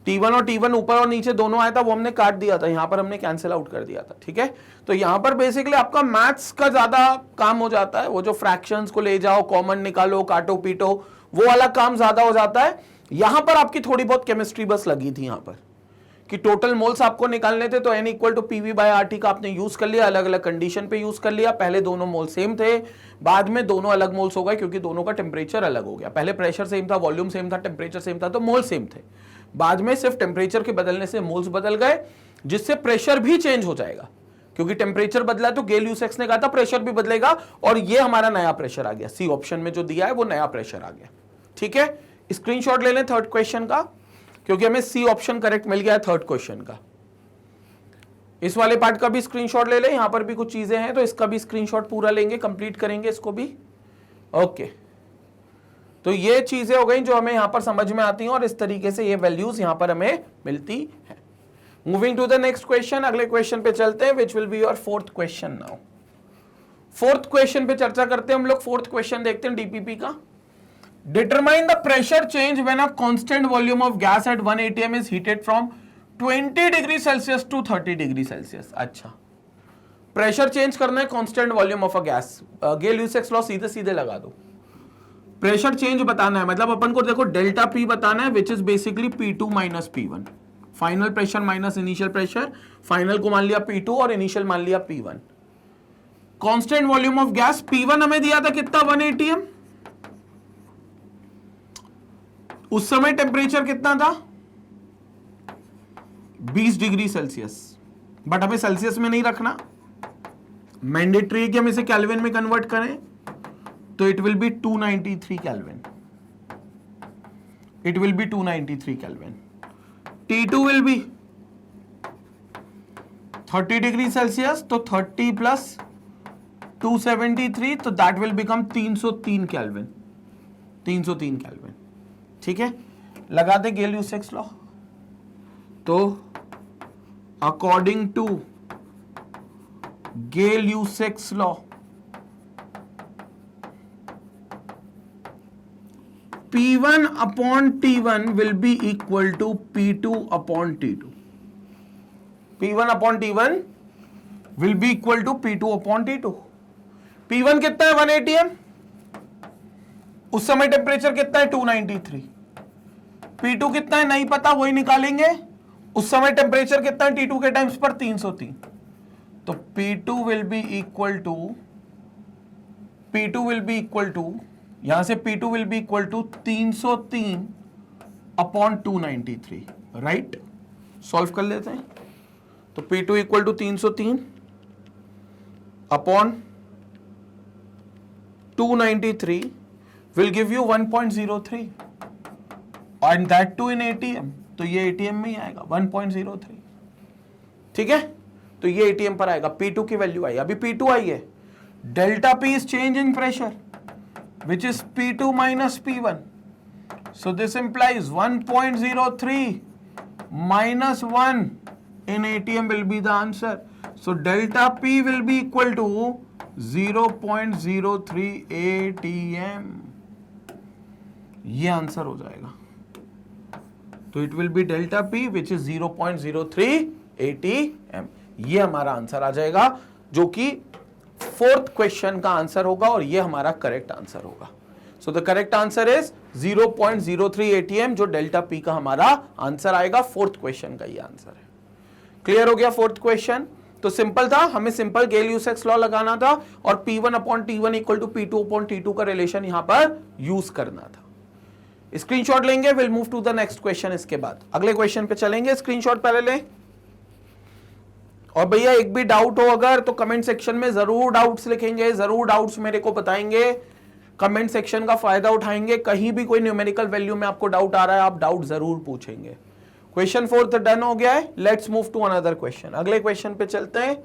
T1 और T1 ऊपर और नीचे दोनों आया था, वो हमने काट दिया था, यहां पर हमने कैंसिल आउट कर दिया था, ठीक है। तो यहां पर बेसिकली आपका मैथ्स का ज्यादा काम हो जाता है, वो जो फ्रैक्शंस को ले जाओ, कॉमन निकालो, काटो पीटो, वो वाला काम ज्यादा हो जाता है। यहां पर आपकी थोड़ी बहुत केमिस्ट्री बस लगी थी यहां पर, कि टोटल मोल्स आपको निकालने थे, तो N equal to PV by R T का आपने यूज कर लिया, अलग अलग कंडीशन पे यूज कर लिया। पहले दोनों मोल सेम थे, बाद में दोनों अलग मोल्स हो गए क्योंकि दोनों का टेम्परेचर अलग हो गया। पहले प्रेशर सेम था, वॉल्यूम सेम था, टेम्परेचर सेम था, तो मोल सेम थे। बाद में सिर्फ टेम्परेचर के बदलने से मोल्स बदल गए, जिससे प्रेशर भी चेंज हो जाएगा, क्योंकि टेम्परेचर बदला तो गेल-यूसेक्स ने कहा था प्रेशर भी बदलेगा, और ये हमारा नया प्रेशर आ गया। सी ऑप्शन में जो दिया है वो नया प्रेशर आ गया। ठीक है, स्क्रीनशॉट ले लें थर्ड क्वेश्चन का, क्योंकि हमें सी ऑप्शन करेक्ट मिल गया है थर्ड क्वेश्चन का। इस वाले पार्ट का भी स्क्रीनशॉट ले लें, यहां पर भी कुछ चीजें हैं तो इसका भी स्क्रीनशॉट पूरा लेंगे, कंप्लीट करेंगे इसको भी। ओके, तो ये चीजें हो गई जो हमें यहां पर समझ में आती हैं, और इस तरीके से ये वैल्यूज यहां पर हमें मिलती है। Moving to the next question, अगले क्वेश्चन पे चलते हैं, which will be your fourth question now. Fourth question पे चर्चा करते हैं हम लोग। फोर्थ क्वेश्चन देखते हैं डीपीपी का। Determine the pressure change when a constant volume of gas at 1 atm is heated from 20 degree Celsius to 30 degree Celsius. अच्छा, प्रेशर चेंज करना है constant volume of a gas, Gay-Lussac's law सीधे सीधे लगा दो। प्रेशर चेंज बताना है, मतलब अपन को देखो डेल्टा पी बताना है, which is basically P2 minus P1। Final pressure minus initial pressure, final को मान लिया P2 और इनिशियल मान लिया P1। Constant volume of gas P1 हमें दिया था कितना, 1 atm। उस समय टेम्परेचर कितना था, 20 डिग्री सेल्सियस, बट हमें सेल्सियस में नहीं रखना, मैंडेटरी है कि हम इसे केल्विन में कन्वर्ट करें, तो it will be 293 kelvin. It will be 293 kelvin. T2 will be 30 degree Celsius, तो 30 प्लस 273, तो that will become 303 kelvin. 303 kelvin. ठीक है, लगा दे गेल-यूसेक्स लॉ। तो according to गेल-यूसेक्स law, P1 upon T1 will be equal to P2 upon T2. P1 upon T1 will be equal to P2 upon T2. P1 कितना है, 1 atm। उस समय टेम्परेचर कितना है, 293। P2 कितना है नहीं पता, वही निकालेंगे। उस समय टेम्परेचर कितना है T2 के टाइम्स पर, 303। तो P2 will be equal to यहां से P2 will be equal to 303 upon 293, right. Solve कर लेते हैं। तो P2 equal to 303 upon 293 will give you 1.03, and that too in ATM, तो ये ATM में ही आएगा 1.03। ठीक है, तो ये ATM पर आएगा। P2 की वैल्यू आई, अभी P2 आई है। Delta P is change in pressure, which is P2 minus P1. So this implies 1.03 minus 1 in ATM will be the answer. So delta P will be equal to 0.03 ATM. ये आंसर हो जाएगा। तो it will be delta P which is 0.03 ATM. ये हमारा आंसर आ जाएगा, जो कि फोर्थ क्वेश्चन का आंसर होगा, और ये हमारा करेक्ट आंसर होगा। So the correct answer is 0.03 ATM, जो डेल्टा पी का हमारा आंसर आएगा। फोर्थ क्वेश्चन का ये आंसर है। क्लियर हो गया फोर्थ क्वेश्चन। तो सिंपल था, हमें सिंपल गेल-यूसेक्स लॉ लगाना था, और P1 upon T1 equal to P2 upon T2 का रिलेशन यहां पर यूज करना था। स्क्रीनशॉट लेंगे, will move to the next question. इसके बाद अगले क्वेश्चन पे चलेंगे। स्क्रीनशॉट पहले लें, और भैया एक भी डाउट हो अगर तो कमेंट सेक्शन में जरूर डाउट्स लिखेंगे, जरूर डाउट्स मेरे को बताएंगे, कमेंट सेक्शन का फायदा उठाएंगे। कहीं भी कोई न्यूमेरिकल वैल्यू में आपको डाउट आ रहा है, आप डाउट जरूर पूछेंगे। क्वेश्चन फोर्थ डन हो गया है, let's move to another question. अगले क्वेश्चन पे चलते हैं।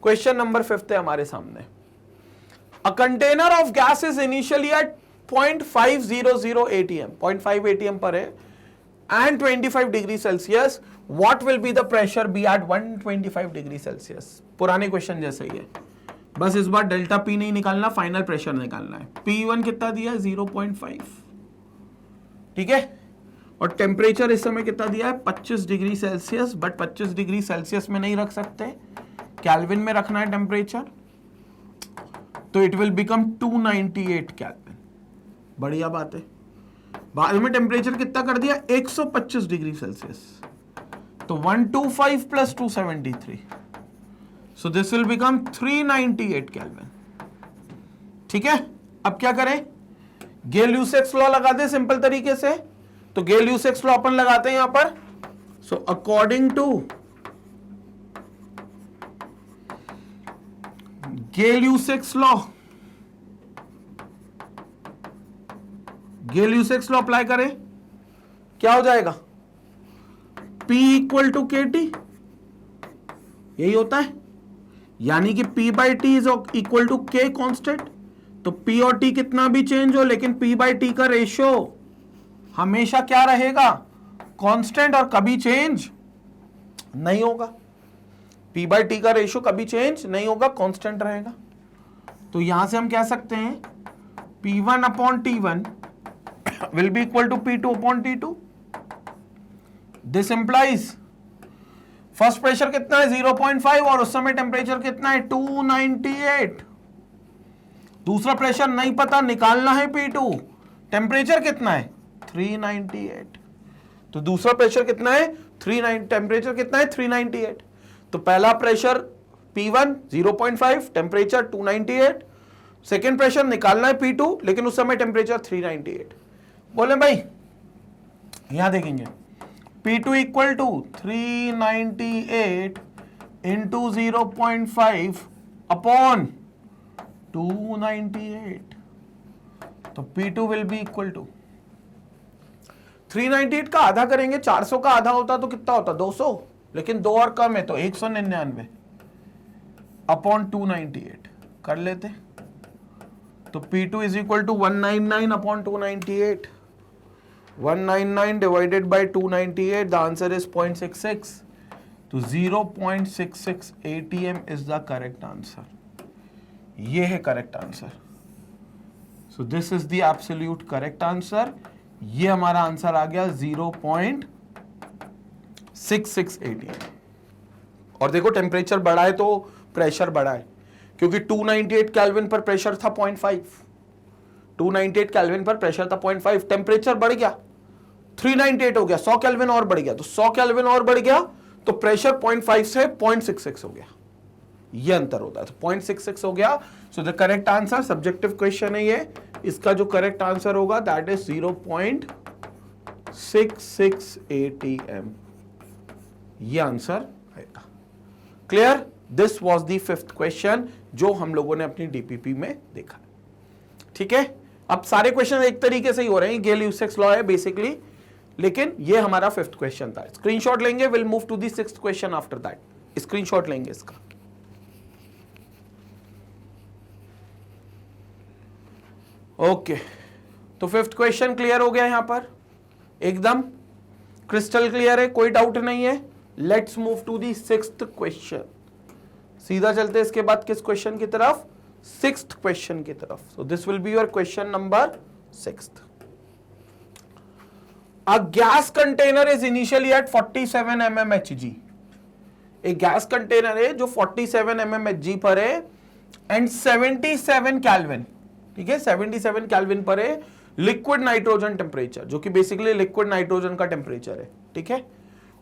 क्वेश्चन नंबर 5 है हमारे सामने। A container of gas is initially at 0.500 ATM, 0.5 ATM पर है, and 25 degree Celsius, what will be the pressure be at 125 degree Celsius. पुराने क्वेश्चन जैसे ही है, बस इस बार डेल्टा पी नहीं निकालना, फाइनल प्रेशर निकालना है। P1 कितना दिया है, 0.5। ठीक है, और टेम्परेचर इस समय कितना दिया है, 25 degree Celsius, but 25 degree Celsius में नहीं रख सकते, केल्विन में रखना है टेम्परेचर, तो इट विल बिकम 298 केल्विन। बढ़िया बात है। बाद में टेम्परेचर कितना कर दिया, 125 डिग्री सेल्सियस, तो 125 plus 273, so this will become 398 kelvin. ठीक है, अब क्या करें, गेल-यूसेक्स लॉ लगा दे सिंपल तरीके से। तो गेल-यूसेक्स लॉ अपन लगाते हैं यहां पर। So according to गेल-यूसेक्स law, Gay-Lussac's law apply करें, क्या हो जाएगा, P equal to K T, यही होता है, यानी कि P by T is equal to K constant. तो P और T कितना भी चेंज हो, लेकिन P बाई टी का रेशियो हमेशा क्या रहेगा, कांस्टेंट, और कभी चेंज नहीं होगा। P बाई टी का रेशियो कभी चेंज नहीं होगा, कांस्टेंट रहेगा। तो यहां से हम कह सकते हैं P1 upon T1 will be equal to P2 upon T2। This implies first pressure कितना है 0.5 और उस समय टेम्परेचर कितना है 298। दूसरा प्रेशर नहीं पता, निकालना है P2, टेम्परेचर कितना है 398। तो दूसरा प्रेशर कितना है 39, टेम्परेचर कितना है 398। तो पहला pressure P1 0.5, temperature 298, second pressure निकालना है P2, लेकिन उस समय टेम्परेचर 398। बोले भाई यहां देखेंगे P2 equal to 398 into 0.5 upon 298, तो P2 will be equal to 398 का आधा करेंगे, 400 का आधा होता तो कितना होता 200, लेकिन 2 और कम है तो 199 अपॉन 298 कर लेते। तो P2 is equal to 199 upon 298, 199 divided by 298, the answer is 0.66। तो 0.66 ATM is the correct answer. ये है correct answer. So this is the absolute correct answer. ये हमारा आंसर आ गया 0.66 ATM। और देखो टेम्परेचर बढ़ा है तो प्रेशर बढ़ा है, क्योंकि 298 केल्विन पर प्रेशर था 0.5, 298 केल्विन पर प्रेशर था 0.5, टेम्परेचर बढ़ गया 398 हो गया, 100 केल्विन और बढ़ गया, तो 100 केल्विन और बढ़ गया तो प्रेशर 0.5 से 0.66 हो गया, ये अंतर होता है, तो 0.66 हो गया। So the correct answer, subjective question है ये, इसका जो करेक्ट आंसर होगा दैट इज 0.66 ATM, ये आंसर आएगा। Clear? This was the fifth question जो हम लोगों ने अपनी डीपीपी में देखा। ठीक है, अब सारे क्वेश्चन एक तरीके से ही हो रहे हैं, गेल-यूसेक्स लॉ है बेसिकली, लेकिन ये हमारा फिफ्थ क्वेश्चन था। स्क्रीनशॉट लेंगे, will move to the sixth question after that. Screenshot लेंगे इसका। ओके, तो फिफ्थ क्वेश्चन क्लियर हो गया, यहां पर एकदम क्रिस्टल क्लियर है, कोई डाउट नहीं है। Let's move to the sixth question. सीधा चलते हैं इसके बाद किस क्वेश्चन की तरफ, सिक्स्थ क्वेश्चन की तरफ। सो this will be your question number 6। A gas container is initially at 47 mm Hg। एक गैस कंटेनर है जो 47 mm Hg पर है एंड 77 केल्विन, ठीक है, 77 केल्विन पर है लिक्विड नाइट्रोजन टेम्परेचर, जो कि बेसिकली लिक्विड नाइट्रोजन का टेम्परेचर है। ठीक है,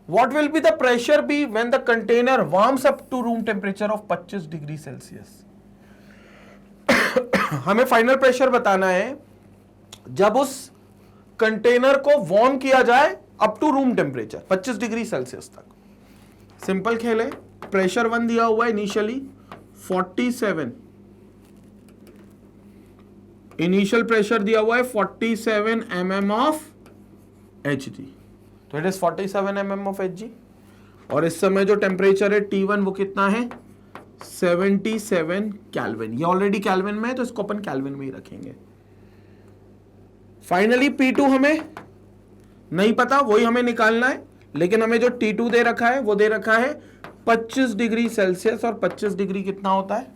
what will be the pressure be when the container warms up to room temperature of 25 degree Celsius. हमें फाइनल प्रेशर बताना है जब उस कंटेनर को वार्म किया जाए up to room temperature 25 degree Celsius तक। सिंपल खेल है, प्रेशर 1 दिया हुआ है इनिशियली 47, इनिशियल प्रेशर दिया हुआ है 47 mm ऑफ Hg, तो it is 47 mm of Hg। और इस समय जो टेम्परेचर है T1 वो कितना है 77 केल्विन। ये ऑलरेडी केल्विन में है तो इसको अपन केल्विन में ही रखेंगे। फाइनली P2 हमें नहीं पता, वही हमें निकालना है, लेकिन हमें जो T2 दे रखा है वो दे रखा है 25 डिग्री सेल्सियस, और 25 डिग्री कितना होता है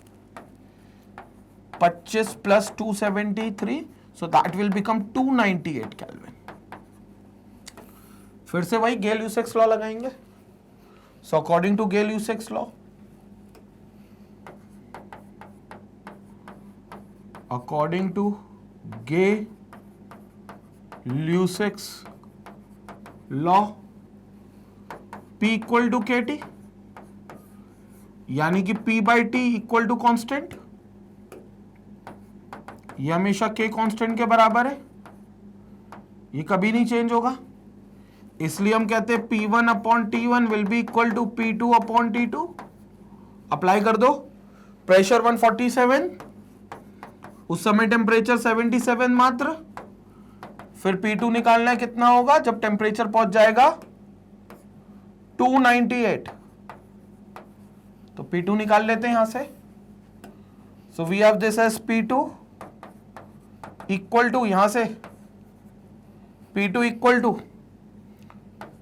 25 plus 273, so that will become 298 kelvin. फिर से वही गेल-यूसेक्स लॉ लगाएंगे। So according to गेल-यूसेक्स law, according to गेल-यूसेक्स law, P equal to K T, यानी कि P by T equal to constant, ये हमेशा K कॉन्स्टेंट के बराबर है, ये कभी नहीं चेंज होगा, इसलिए हम कहते हैं P1 upon T1 will be equal to P2 upon T2। Apply कर दो, प्रेशर 147, उस समय टेम्परेचर 77 मात्र, फिर P2 निकालना है, कितना होगा जब टेम्परेचर पहुंच जाएगा 298, तो P2 निकाल लेते हैं यहां से। So we have this as P2 equal to, यहां से P2 equal to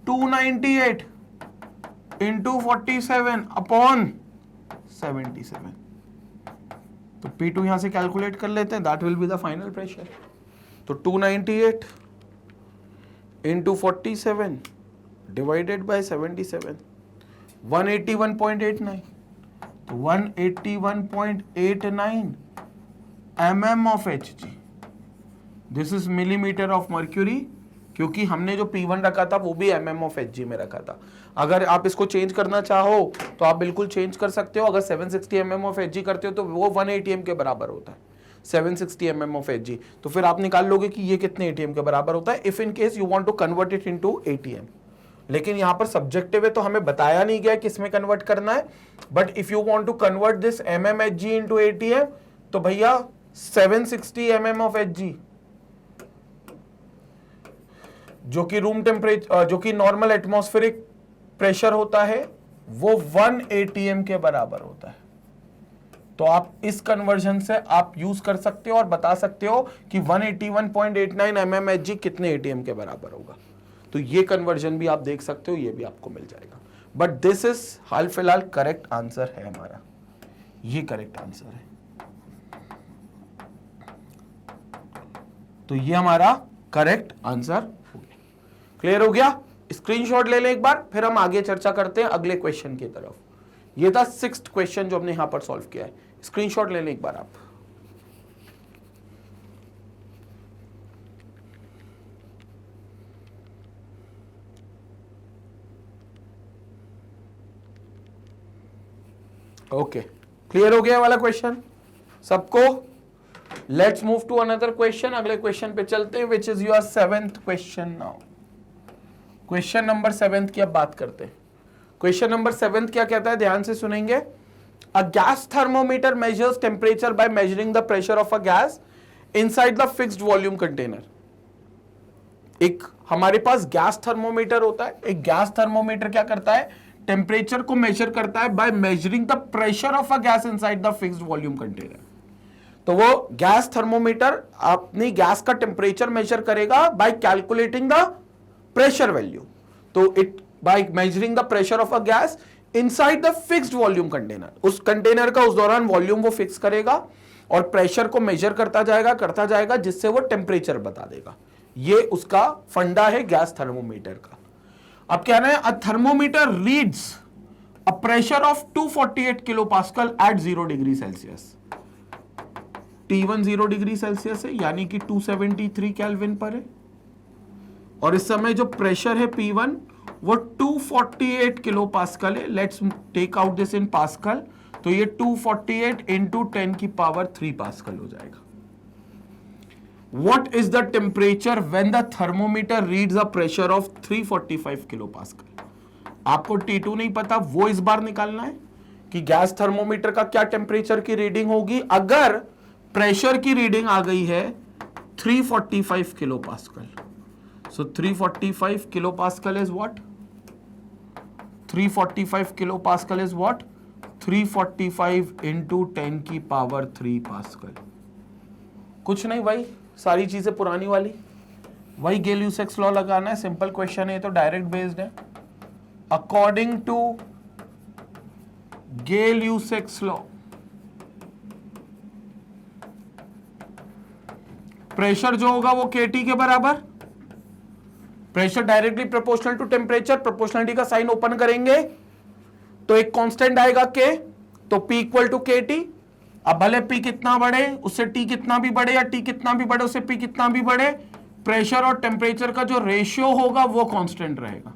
298 into 47 upon 77, तो P2 यहां से कैलकुलेट कर लेते हैं, that will be the final pressure. तो 298 इंटू 47 डिवाइडेड बाय 77, 181.89, तो 181.89 mm of Hg, this is millimetre of mercury, क्योंकि हमने जो P1 रखा था वो भी mm ऑफ Hg में रखा था। अगर आप इसको चेंज करना चाहो तो आप बिल्कुल चेंज कर सकते हो, अगर 760 mm ऑफ Hg करते हो तो वो 1 atm के बराबर होता है, 760 mm ऑफ Hg, तो फिर आप निकाल लोगे कि ये कितने atm के बराबर होता है, if in case you want to convert it into atm। लेकिन यहां पर सब्जेक्टिव है तो हमें बताया नहीं गया किसमें कन्वर्ट करना है, but if you want to convert this mmHg into atm तो भैया 760 mm ऑफ Hg जो कि रूम टेम्परेचर, जो कि नॉर्मल एटमॉस्फेरिक प्रेशर होता है, वो 1 atm के बराबर होता है। तो आप इस कन्वर्जन से आप यूज कर सकते हो और बता सकते हो कि 181.89 mmHg कितने atm के बराबर होगा। तो ये कन्वर्जन भी आप देख सकते हो, ये भी आपको मिल जाएगा। बट दिस इज हाल फिलहाल करेक्ट आंसर है हमारा, ये करेक्ट आंसर है। तो ये हमारा करेक्ट आंसर हो गया। क्लियर हो गया? स्क्रीनशॉट ले लें एक बार, फिर हम आगे चर्चा करते हैं अगले क्वेश्चन की तरफ। ये था 6th क्वेश्चन जो हमने यहां पर सॉल्व किया है। स्क्रीनशॉट ले लें एक बार आप। ओके, क्लियर हो गया वाला क्वेश्चन सबको? Let's move to another question. अगले क्वेश्चन पे चलते हैं, which is your 7th question now. Question number 7 की अब बात करते हैं। क्वेश्चन नंबर 7 क्या कहता है, ध्यान से सुनेंगे। A gas thermometer measures temperature by measuring the pressure of a gas inside the fixed volume container. एक हमारे पास गैस थर्मोमीटर होता है। एक गैस थर्मोमीटर क्या करता है, टेम्परेचर को मेजर करता है by measuring the pressure of a gas inside the fixed volume container. तो वो गैस थर्मोमीटर अपनी गैस का टेम्परेचर मेजर करेगा by calculating the pressure value. तो it by measuring the pressure of a gas inside the fixed volume container, उस कंटेनर का उस दौरान वॉल्यूम वो फिक्स करेगा और प्रेशर को मेजर करता जाएगा जिससे वो टेम्परेचर बता देगा। ये उसका फंडा है गैस थर्मोमीटर का। अब कहना है, a thermometer reads a pressure of 248 kilo pascal at 0 degree Celsius. T1 0 degree Celsius है, यानी कि 273 केल्विन पर है, और इस समय जो प्रेशर है P1 वो 248 किलो पास्कल है। Let's take out this in pascal, तो ये 248 इंटू 10 की पावर 3 पास्कल हो जाएगा। What is the temperature when the thermometer reads a pressure of 345 kilo pascal? आपको T2 नहीं पता, वो इस बार निकालना है कि गैस थर्मोमीटर का क्या टेम्परेचर की रीडिंग होगी अगर प्रेशर की रीडिंग आ गई है 345 kilo pascal. So 345 kilo pascal is what? 345 kilo pascal is what? 345 into 10 की पावर 3 पास्कल। कुछ नहीं भाई, सारी चीजें पुरानी वाली, वही गेल-यूसेक्स लॉ लगाना है। सिंपल क्वेश्चन है, तो डायरेक्ट बेस्ड है। अकॉर्डिंग टू गेल-यूसेक्स लॉ, प्रेशर जो होगा वो KT के बराबर, प्रेशर directly proportional to temperature, proportionality का साइन ओपन करेंगे तो एक कांस्टेंट आएगा K, तो P इक्वल टू KT। अब भले P कितना बढ़े उससे T कितना भी बढ़े, या T कितना भी बढ़े उससे P कितना भी बढ़े, प्रेशर और टेम्परेचर का जो रेशियो होगा वो कांस्टेंट रहेगा।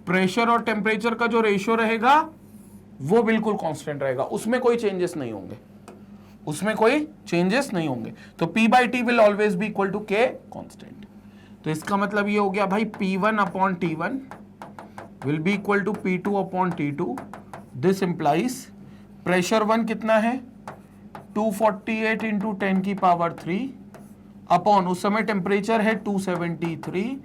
प्रेशर और टेम्परेचर का जो रेशियो रहेगा वो बिल्कुल कांस्टेंट रहेगा, उसमें कोई चेंजेस नहीं होंगे, उसमें कोई चेंजेस नहीं होंगे। तो P by T will always be equal to K constant. तो इसका मतलब ये हो गया भाई P1 upon T1 will be equal to P2 upon T2। This implies pressure 1 कितना है 248 इंटू 10 की पावर 3 अपॉन उस समय टेम्परेचर है 273,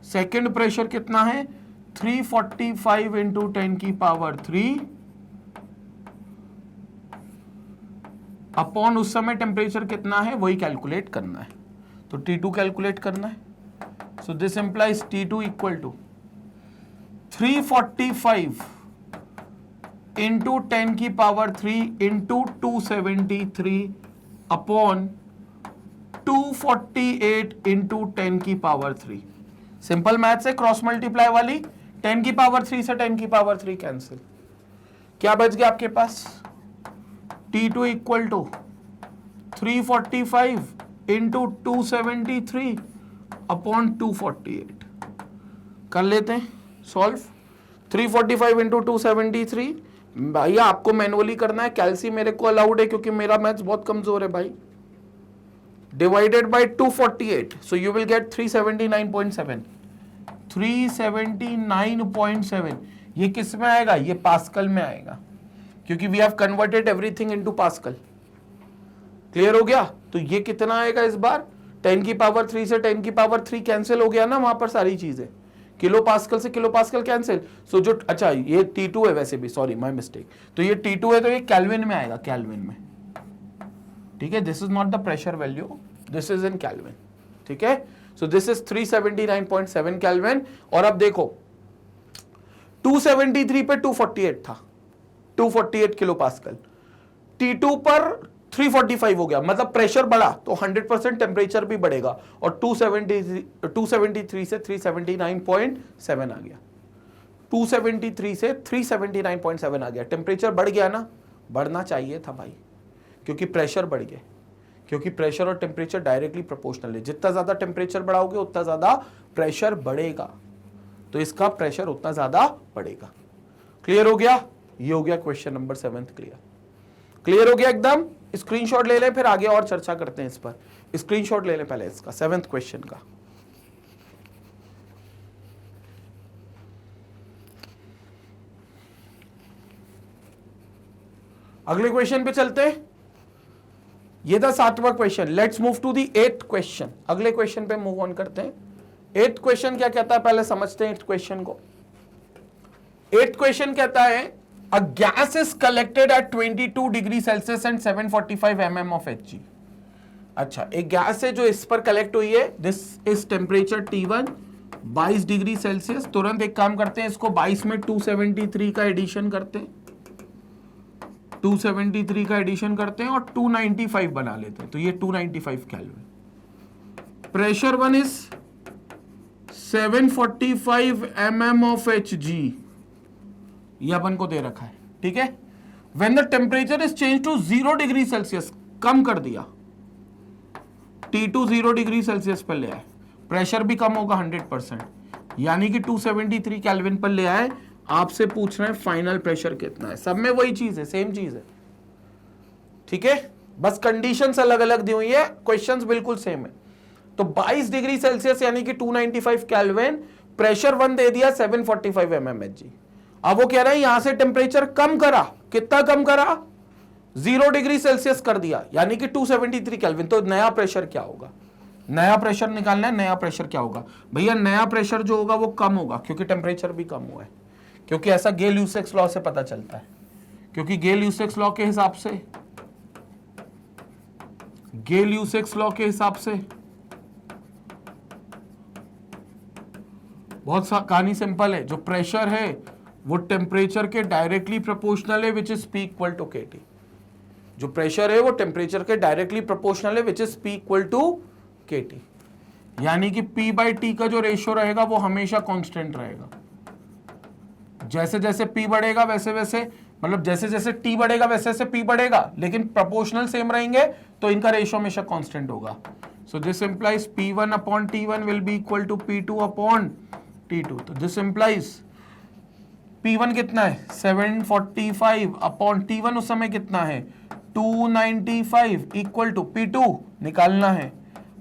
सेकेंड प्रेशर कितना है 345 इंटू 10 की पावर 3 अपॉन उस समय टेम्परेचर कितना है वही कैलकुलेट करना है। तो T2 कैलकुलेट करना है। So this implies T2 equal to 345 into 10 की पावर 3 इंटू 273 अपॉन 248 इंटू 10 की पावर 3। सिंपल मैथ से क्रॉस मल्टीप्लाई वाली 10 की पावर 3 से 10 की पावर 3 कैंसिल, क्या बच गया आपके पास T2 equal to 345 into 273 upon 248। कर लेते हैं सॉल्व। 345 इंटू 273 भैया आपको मैनुअली करना है, कैलसी मेरे को अलाउड है क्योंकि मेरा मैथ्स बहुत कमजोर है भाई। Divided by 248 so you will get 379.7। 379.7 ये किस में आएगा, ये पास्कल में आएगा क्योंकि we have converted everything into pascal. Clear हो गया। तो ये कितना आएगा इस बार 10 की पावर 3 से 10 की पावर 3 कैंसिल हो गया ना वहां पर सारी चीजें, किलो पास्कल से किलो पास्कल कैंसिल। सो जो अच्छा ये T2 है वैसे भी, सॉरी माय मिस्टेक, तो ये T2 है तो ये केल्विन में आएगा, केल्विन में। ठीक है, this is not the pressure value, this is in kelvin. ठीक है, सो दिस इज 379.7 केल्विन। और अब देखो 273 पे 248 था, 248 किलो पास्कल, T2 पर 345 हो गया, मतलब प्रेशर बढ़ा तो 100% टेम्परेचर भी बढ़ेगा और 273 से 379.7 आ गया, 273 से 379.7 आ गया। टेम्परेचर बढ़ गया ना, बढ़ना चाहिए था भाई क्योंकि प्रेशर बढ़ गया, क्योंकि प्रेशर और टेम्परेचर डायरेक्टली प्रोपोर्शनल है। जितना ज्यादा टेम्परेचर बढ़ाओगे उतना ज्यादा प्रेशर बढ़ेगा, तो इसका प्रेशर उतना ज्यादा बढ़ेगा। क्लियर हो गया, ये हो गया क्वेश्चन नंबर 7 क्लियर। क्लियर हो गया एकदम। स्क्रीनशॉट ले लें फिर आगे और चर्चा करते हैं इस पर। स्क्रीनशॉट ले लें पहले इसका 7th क्वेश्चन का। अगले क्वेश्चन पे चलते हैं, ये था 7वां question. Let's move to the 8th question. अगले क्वेश्चन पे मूव ऑन करते हैं। 8th क्वेश्चन क्या कहता है पहले समझते हैं 8th क्वेश्चन को। 8th क्वेश्चन कहता है a gas is collected at 22 degree Celsius and 745 mm of Hg। अच्छा, एक गैस है जो इस पर कलेक्ट हुई है, this is temperature T1 22 degree Celsius. तुरंत एक काम करते हैं, इसको 22 में 273 का एडिशन करते हैं, 273 का एडिशन करते हैं और 295 बना लेते हैं, तो ये 295 kelvin. Pressure 1 is 745 mm of Hg, ये अपन को दे रखा है। ठीक है, when the temperature is change to 0 degree Celsius, कम कर दिया, T2 0 डिग्री सेल्सियस पर ले आए, प्रेशर भी कम होगा 100%, यानी कि 273 केल्विन पर ले आए। आपसे पूछ रहे हैं फाइनल प्रेशर कितना है, सब में वही चीज है, सेम चीज है। ठीक है, बस कंडीशंस अलग अलग दी हुई है, क्वेश्चंस बिल्कुल सेम है। तो 22 डिग्री सेल्सियस यानी कि 295 केल्विन, प्रेशर 1 दे दिया 745 mmHg। अब वो कह रहा है यहां से टेम्परेचर कम करा, कितना कम करा 0 डिग्री सेल्सियस कर दिया, यानी कि 273 केल्विन। तो नया प्रेशर क्या होगा, नया प्रेशर निकालना है। नया प्रेशर क्या होगा भैया, नया प्रेशर जो होगा वो कम होगा क्योंकि टेम्परेचर भी कम हुआ है, क्योंकि ऐसा गेल यूसेक्स लॉ से पता चलता है। क्योंकि गेल यूसेक्स लॉ के हिसाब से, गेल यूसेक्स लॉ के हिसाब से बहुत सा कहानी सिंपल है, जो प्रेशर है वो टेम्परेचर के डायरेक्टली प्रोपोर्शनल है, which is P equal to KT। जो प्रेशर है वो टेम्परेचर के डायरेक्टली प्रोपोर्शनल है, which is P equal to KT। यानी कि P बाई T का जो रेशियो रहेगा वो हमेशा कांस्टेंट रहेगा। जैसे जैसे P बढ़ेगा वैसे वैसे, मतलब जैसे जैसे T बढ़ेगा वैसे वैसे P बढ़ेगा, लेकिन प्रोपोर्शनल सेम रहेंगे तो इनका रेशियो हमेशा कांस्टेंट होगा। So this implies P1 upon T1 will be equal to P2 upon T2। तो दिस इंप्लाइज P1 कितना है 745 अपॉन T1 उस समय कितना है 295 इक्वल टू P2 निकालना है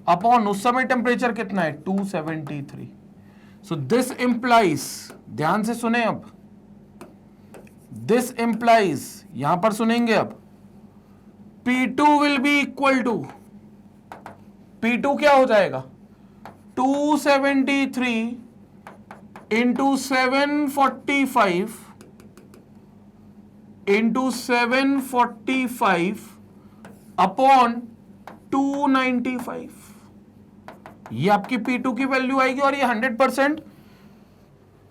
अपॉन उस समय टेम्परेचर कितना है 273. सो दिस इंप्लाइज, ध्यान से सुने अब, दिस इंप्लाइज, यहां पर सुनेंगे अब, P2 will be equal to, P2 क्या हो जाएगा 273 इंटू 745 इंटू 745 अपॉन 295. ये आपकी P2 की वैल्यू आएगी और ये 100%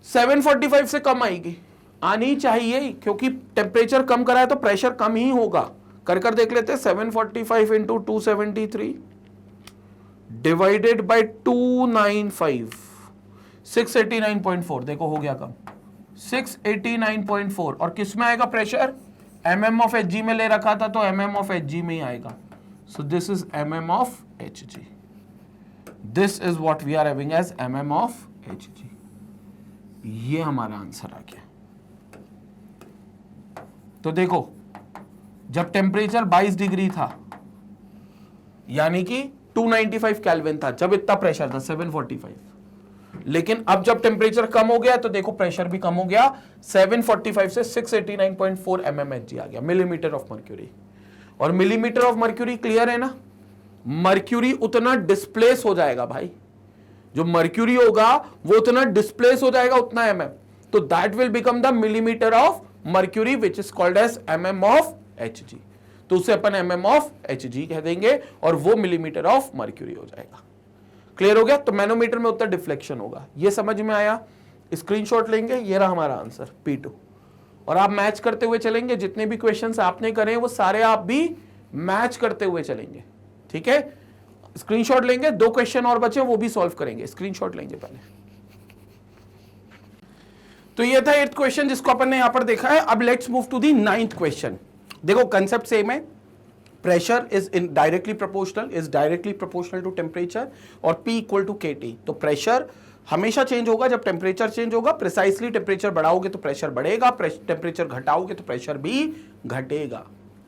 745 से कम आएगी, आनी चाहिए, क्योंकि टेम्परेचर कम करा है तो प्रेशर कम ही होगा. कर देख लेते हैं. 745 इंटू 273 डिवाइडेड बाय 295, 689.4. देखो हो गया कम, 689.4. और किस में आएगा प्रेशर, mm ऑफ Hg में ले रखा था तो mm ऑफ Hg में ही आएगा. So this is mm of Hg. This is what we are having as mm of Hg. ये हमारा आंसर आ गया. तो देखो, जब टेम्परेचर 22 डिग्री था यानी कि 295 केल्विन था, जब इतना प्रेशर था 745, लेकिन अब जब टेम्परेचर कम हो गया तो देखो प्रेशर भी कम हो गया, 745 से 689.4 mmHg आ गया, मिलीमीटर ऑफ मर्क्यूरी. और मिलीमीटर ऑफ मर्क्यूरी क्लियर है ना, मर्क्यूरी उतना डिस्प्लेस हो जाएगा भाई, जो मर्क्यूरी होगा वो उतना डिस्प्लेस हो जाएगा उतना mm, तो that will become the millimetre of mercury which is called as mm of Hg. तो उसे अपन mm ऑफ Hg कह देंगे और वो मिलीमीटर ऑफ मर्क्यूरी हो जाएगा. क्लियर हो गया. तो मैनोमीटर में उतना डिफ्लेक्शन होगा. ये समझ में आया. स्क्रीनशॉट लेंगे, ये रहा हमारा आंसर P2, और आप मैच करते हुए चलेंगे. जितने भी क्वेश्चंस आपने करे वो सारे आप भी मैच करते हुए चलेंगे. ठीक है, स्क्रीनशॉट लेंगे. 2 क्वेश्चन और बचे, वो भी सॉल्व करेंगे. स्क्रीनशॉट लेंगे पहले. तो ये था 8th क्वेश्चन जिसको अपन ने यहां पर देखा है. अब let's move to the 9th question. देखो कंसेप्ट सेम है. Pressure is directly proportional to temperature और P इक्वल टू KT. तो प्रेशर हमेशा चेंज होगा जब टेम्परेचर चेंज होगा. प्रिसाइसली टेम्परेचर बढ़ाओगे तो प्रेशर बढ़ेगा, टेम्परेचर घटाओगे तो प्रेशर भी घटेगा.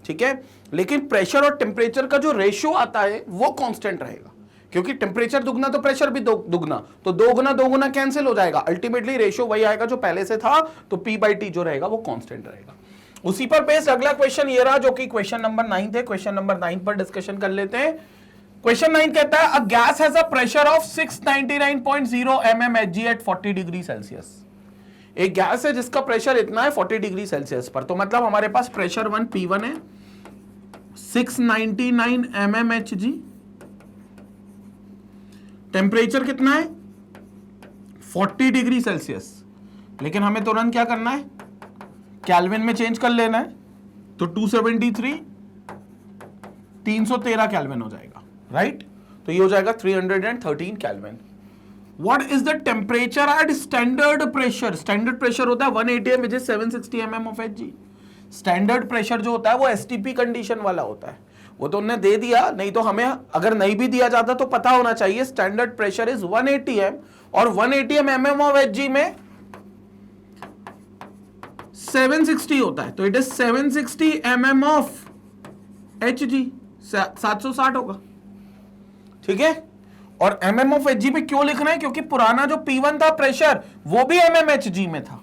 ठीक है, लेकिन प्रेशर और टेम्परेचर का जो रेशियो आता है वो कांस्टेंट रहेगा, क्योंकि टेम्परेचर दुगना तो प्रेशर भी दुगना, तो दो गुना कैंसिल हो जाएगा. अल्टीमेटली रेशियो वही आएगा जो पहले से था, तो P/T जो रहेगा वो कांस्टेंट रहेगा. उसी पर बेस्ड अगला क्वेश्चन ये रहा जो कि क्वेश्चन नंबर 9 है. क्वेश्चन नंबर 9 पर डिस्कशन कर लेते हैं. क्वेश्चन 9 कहता है a gas has a pressure of 699.0 mmHg at 40 degree Celsius. एक गैस है जिसका प्रेशर इतना है 40 डिग्री सेल्सियस पर. तो मतलब हमारे पास प्रेशर 1 P1 है 699 mmHg. टेम्परेचर कितना है 40 डिग्री सेल्सियस, लेकिन हमें तुरंत क्या करना है, केल्विन में चेंज कर लेना है. तो 273 313 केल्विन हो जाएगा. राइट, तो ये हो जाएगा 313 kelvin. What is the temperature at standard pressure. Standard pressure होता है 1 atm which is 760 mm of Hg. Standard pressure जो होता है वो STP कंडीशन वाला होता है. वो तो उन्होंने दे दिया, नहीं तो हमें अगर नहीं भी दिया जाता तो पता होना चाहिए. स्टैंडर्ड प्रेशर इज 1 atm और 1 atm mm ऑफ Hg में 760 होता है, तो it is 760 mm of Hg. 760 होगा. ठीक है, और mm ऑफ Hg पे क्यों लिखना है, क्योंकि पुराना जो P1 था प्रेशर वो भी mmHg में था.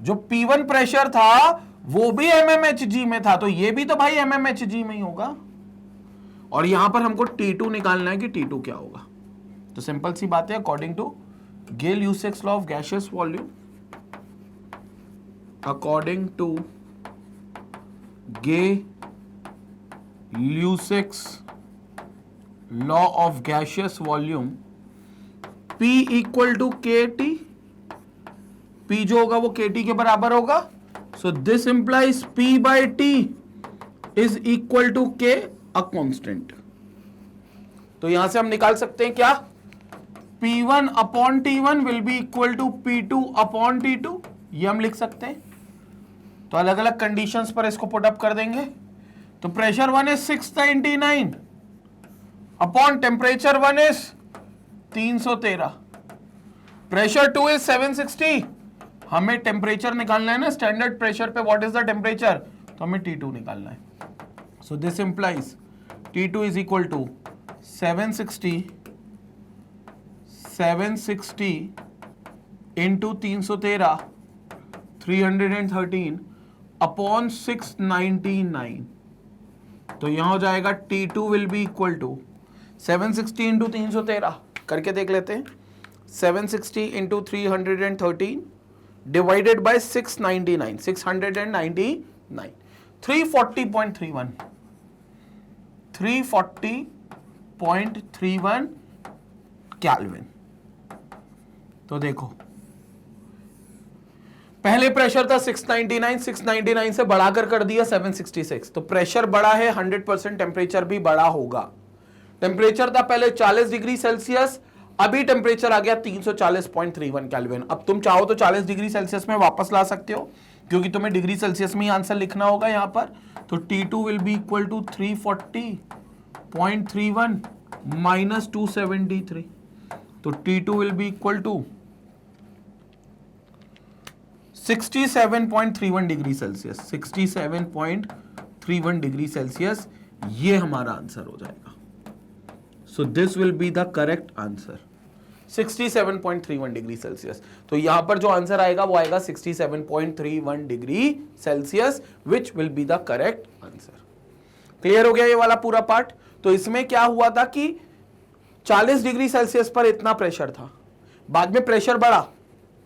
जो P1 प्रेशर था वो भी mmHg में था, तो ये भी तो भाई mmHg में ही होगा. और यहां पर हमको T2 निकालना है कि T2 क्या होगा. तो सिंपल सी बात है, according to गेल-यूसेक्स law of gaseous volume, according to गेल-यूसेक्स law of gaseous volume, P equal to KT. P जो होगा वो KT के बराबर होगा. So this implies P/T is equal to K, a constant. तो यहां से हम निकाल सकते हैं क्या, P1 upon T1 will be equal to P2 upon T2. ये हम लिख सकते हैं. तो अलग अलग कंडीशंस पर इसको पुट अप कर देंगे. तो pressure 1 is 699 upon temperature 1 is 313. Pressure 2 is 760 हमें टेम्परेचर निकालना है ना स्टैंडर्ड प्रेशर पे, व्हाट इज द टेम्परेचर, तो हमें T2 निकालना है। So this implies T2 is equal to 760 into 313 313 upon 699। तो यहां हो जाएगा T2 will be equal to 760 into 313 करके देख लेते हैं। 760 इंटू 313 डिवाइडेड बाय 699 340.31 340.31 केल्विन। तो देखो पहले प्रेशर था 699, 699 से बढ़ाकर कर दिया 766, तो प्रेशर बढ़ा है 100%, टेम्परेचर भी बढ़ा होगा। टेम्परेचर था पहले 40 डिग्री सेल्सियस, अभी टेम्परेचर आ गया 340.31 केल्विन। अब तुम चाहो तो 40 डिग्री सेल्सियस में वापस ला सकते हो, क्योंकि तुम्हें डिग्री सेल्सियस में ही आंसर लिखना होगा यहां पर। तो T2 will be equal to 340.31 minus 273, तो T2 will be equal to 67.31 degree Celsius. 67.31 degree Celsius ये हमारा आंसर हो जाएगा। So this will be the correct answer, 67.31 degree Celsius. तो यहां पर जो आंसर आएगा वो आएगा 67.31 degree Celsius, which will be the correct answer. Clear हो गया ये वाला पूरा पार्ट। तो इसमें क्या हुआ था कि 40 डिग्री सेल्सियस पर इतना प्रेशर था, बाद में प्रेशर बढ़ा,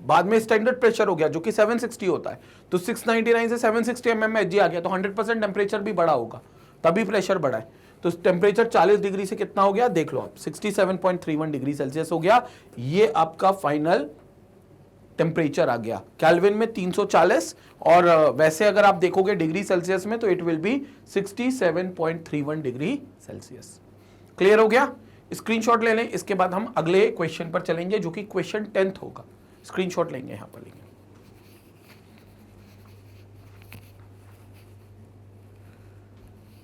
बाद में स्टैंडर्ड प्रेशर हो गया जो कि 760 होता है, तो 699 से 760 mmHg आ गया, तो 100% टेम्परेचर भी बढ़ा होगा, तभी प्रेशर बढ़ा है। तो टेम्परेचर 40 डिग्री से कितना हो गया देख लो आप, 67.31 डिग्री सेल्सियस हो गया। ये आपका फाइनल टेम्परेचर आ गया, केल्विन में 340, और वैसे अगर आप देखोगे डिग्री सेल्सियस में तो it will B 67.31 degree Celsius. Clear हो गया? स्क्रीनशॉट ले लें, इसके बाद हम अगले क्वेश्चन पर चलेंगे जो कि क्वेश्चन 10th होगा। स्क्रीनशॉट लेंगे, यहां पर लेंगे।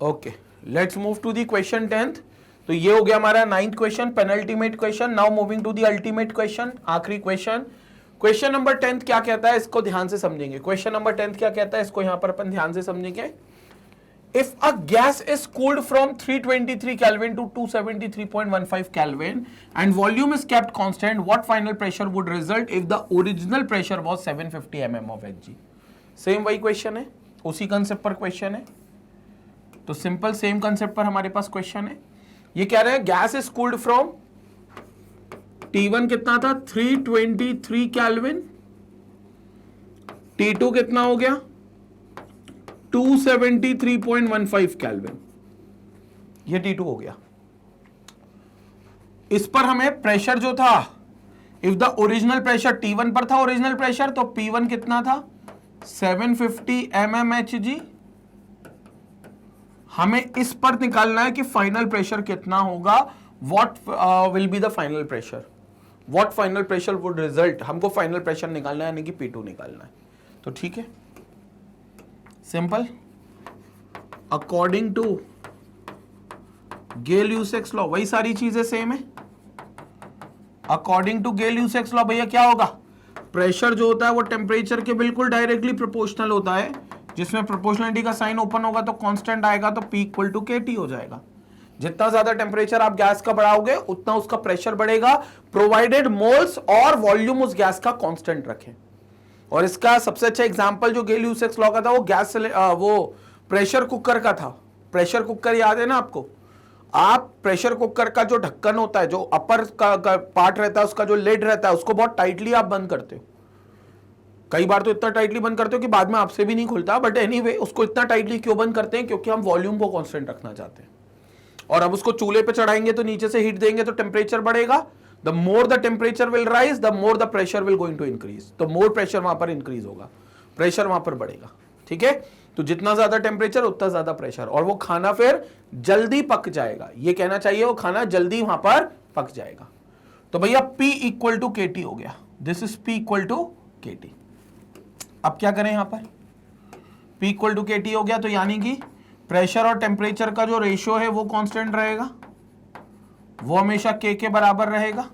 Okay, let's move to the question 10th। तो ये हो गया हमारा 9th question, penultimate question. Now moving to the ultimate question, आखिरी क्वेश्चन। क्वेश्चन नंबर 10th क्या कहता है, इसको ध्यान से समझेंगे। क्वेश्चन नंबर 10th क्या कहता है, इसको यहां पर अपन ध्यान से समझेंगे। If a gas is cooled from 323 Kelvin to 273.15 Kelvin and volume is kept constant, what final pressure would result if the original pressure was 750 mm of Hg? Same वही क्वेश्चन है, उसी कंसेप्ट पर क्वेश्चन है। तो सिंपल सेम कंसेप्ट पर हमारे पास क्वेश्चन है। ये कह रहे हैं gas is cooled from T1 कितना था 323 केल्विन, T2 कितना हो गया 273.15 केल्विन, ये T2 हो गया। इस पर हमें प्रेशर जो था, if the original pressure T1 पर था ओरिजिनल प्रेशर, तो P1 कितना था 750 mmHg। हमें इस पर निकालना है कि फाइनल प्रेशर कितना होगा, what will be the final pressure, what final pressure would result. हमको फाइनल प्रेशर निकालना है, यानी कि P2 निकालना है। तो ठीक है, सिंपल, अकॉर्डिंग टू गेल-यूसेक्स लॉ, वही सारी चीजें सेम है। अकॉर्डिंग टू गेल-यूसेक्स लॉ भैया क्या होगा, प्रेशर जो होता है वो टेम्परेचर के बिल्कुल डायरेक्टली प्रोपोर्शनल होता है, जिसमें प्रोपोर्शनलिटी का साइन ओपन होगा तो कांस्टेंट आएगा, तो P इक्वल टू KT हो जाएगा। जितना ज्यादा टेम्परेचर आप गैस का बढ़ाओगे उतना उसका प्रेशर बढ़ेगा, प्रोवाइडेड मोल्स और वॉल्यूम उस गैस का कांस्टेंट रखें। और इसका सबसे अच्छा एग्जांपल जो गेल-यूसेक्स लॉ का था वो गैस वो प्रेशर कुकर का था। प्रेशर कुकर याद है ना आपको, आप प्रेशर कुकर का जो ढक्कन होता है, जो अपर का पार्ट रहता है, उसका जो लिड रहता है, उसको बहुत टाइटली आप बंद करते हो। कई बार तो इतना टाइटली बंद करते हो कि बाद में आपसे भी नहीं खुलता, बट एनीवे उसको इतना टाइटली क्यों बंद करते हैं, क्योंकि हम वॉल्यूम को कांस्टेंट रखना चाहते हैं। और अब उसको चूल्हे पे चढ़ाएंगे तो नीचे से हीट देंगे तो टेम्परेचर बढ़ेगा। The more the temperature will rise, the more the pressure will going to increase. तो मोर प्रेशर वहां पर इंक्रीज होगा, प्रेशर वहां पर बढ़ेगा। ठीक है, तो जितना ज्यादा टेम्परेचर उतना ज्यादा प्रेशर, और वो खाना फिर जल्दी पक जाएगा। ये कहना चाहिए वो खाना जल्दी वहां पर पक जाएगा। तो भैया P इक्वल टू KT हो गया, this is P equal to KT। अब क्या करें, यहां पर P इक्वल टू KT हो गया, तो यानी कि प्रेशर और टेम्परेचर का जो रेशियो है वो कांस्टेंट रहेगा, वो हमेशा K के बराबर रहेगा।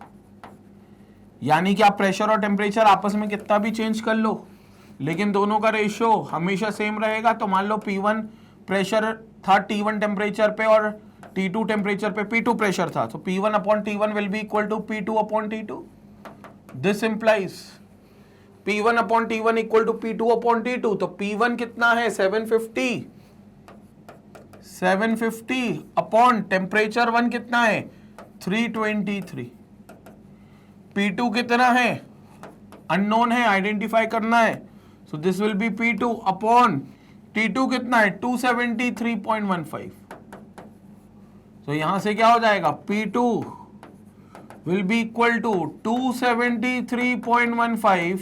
यानी कि आप प्रेशर और टेम्परेचर आपस में कितना भी चेंज कर लो, लेकिन दोनों का रेशियो हमेशा सेम रहेगा। तो मान लो P1 प्रेशर था T1 टेम्परेचर पे और T2 टेम्परेचर पे P2 प्रेशर था, तो P1 upon T1 will be equal to P2 upon T2। This implies P1 upon T1 equal to P2 upon T2। तो P1 कितना है 750 अपॉन टेम्परेचर 1 कितना है 323। P2 कितना है अननोन है, आइडेंटिफाई करना है। So this will B P2 upon T2 कितना है 273.15। तो यहां से क्या हो जाएगा P2 will be equal to 273.15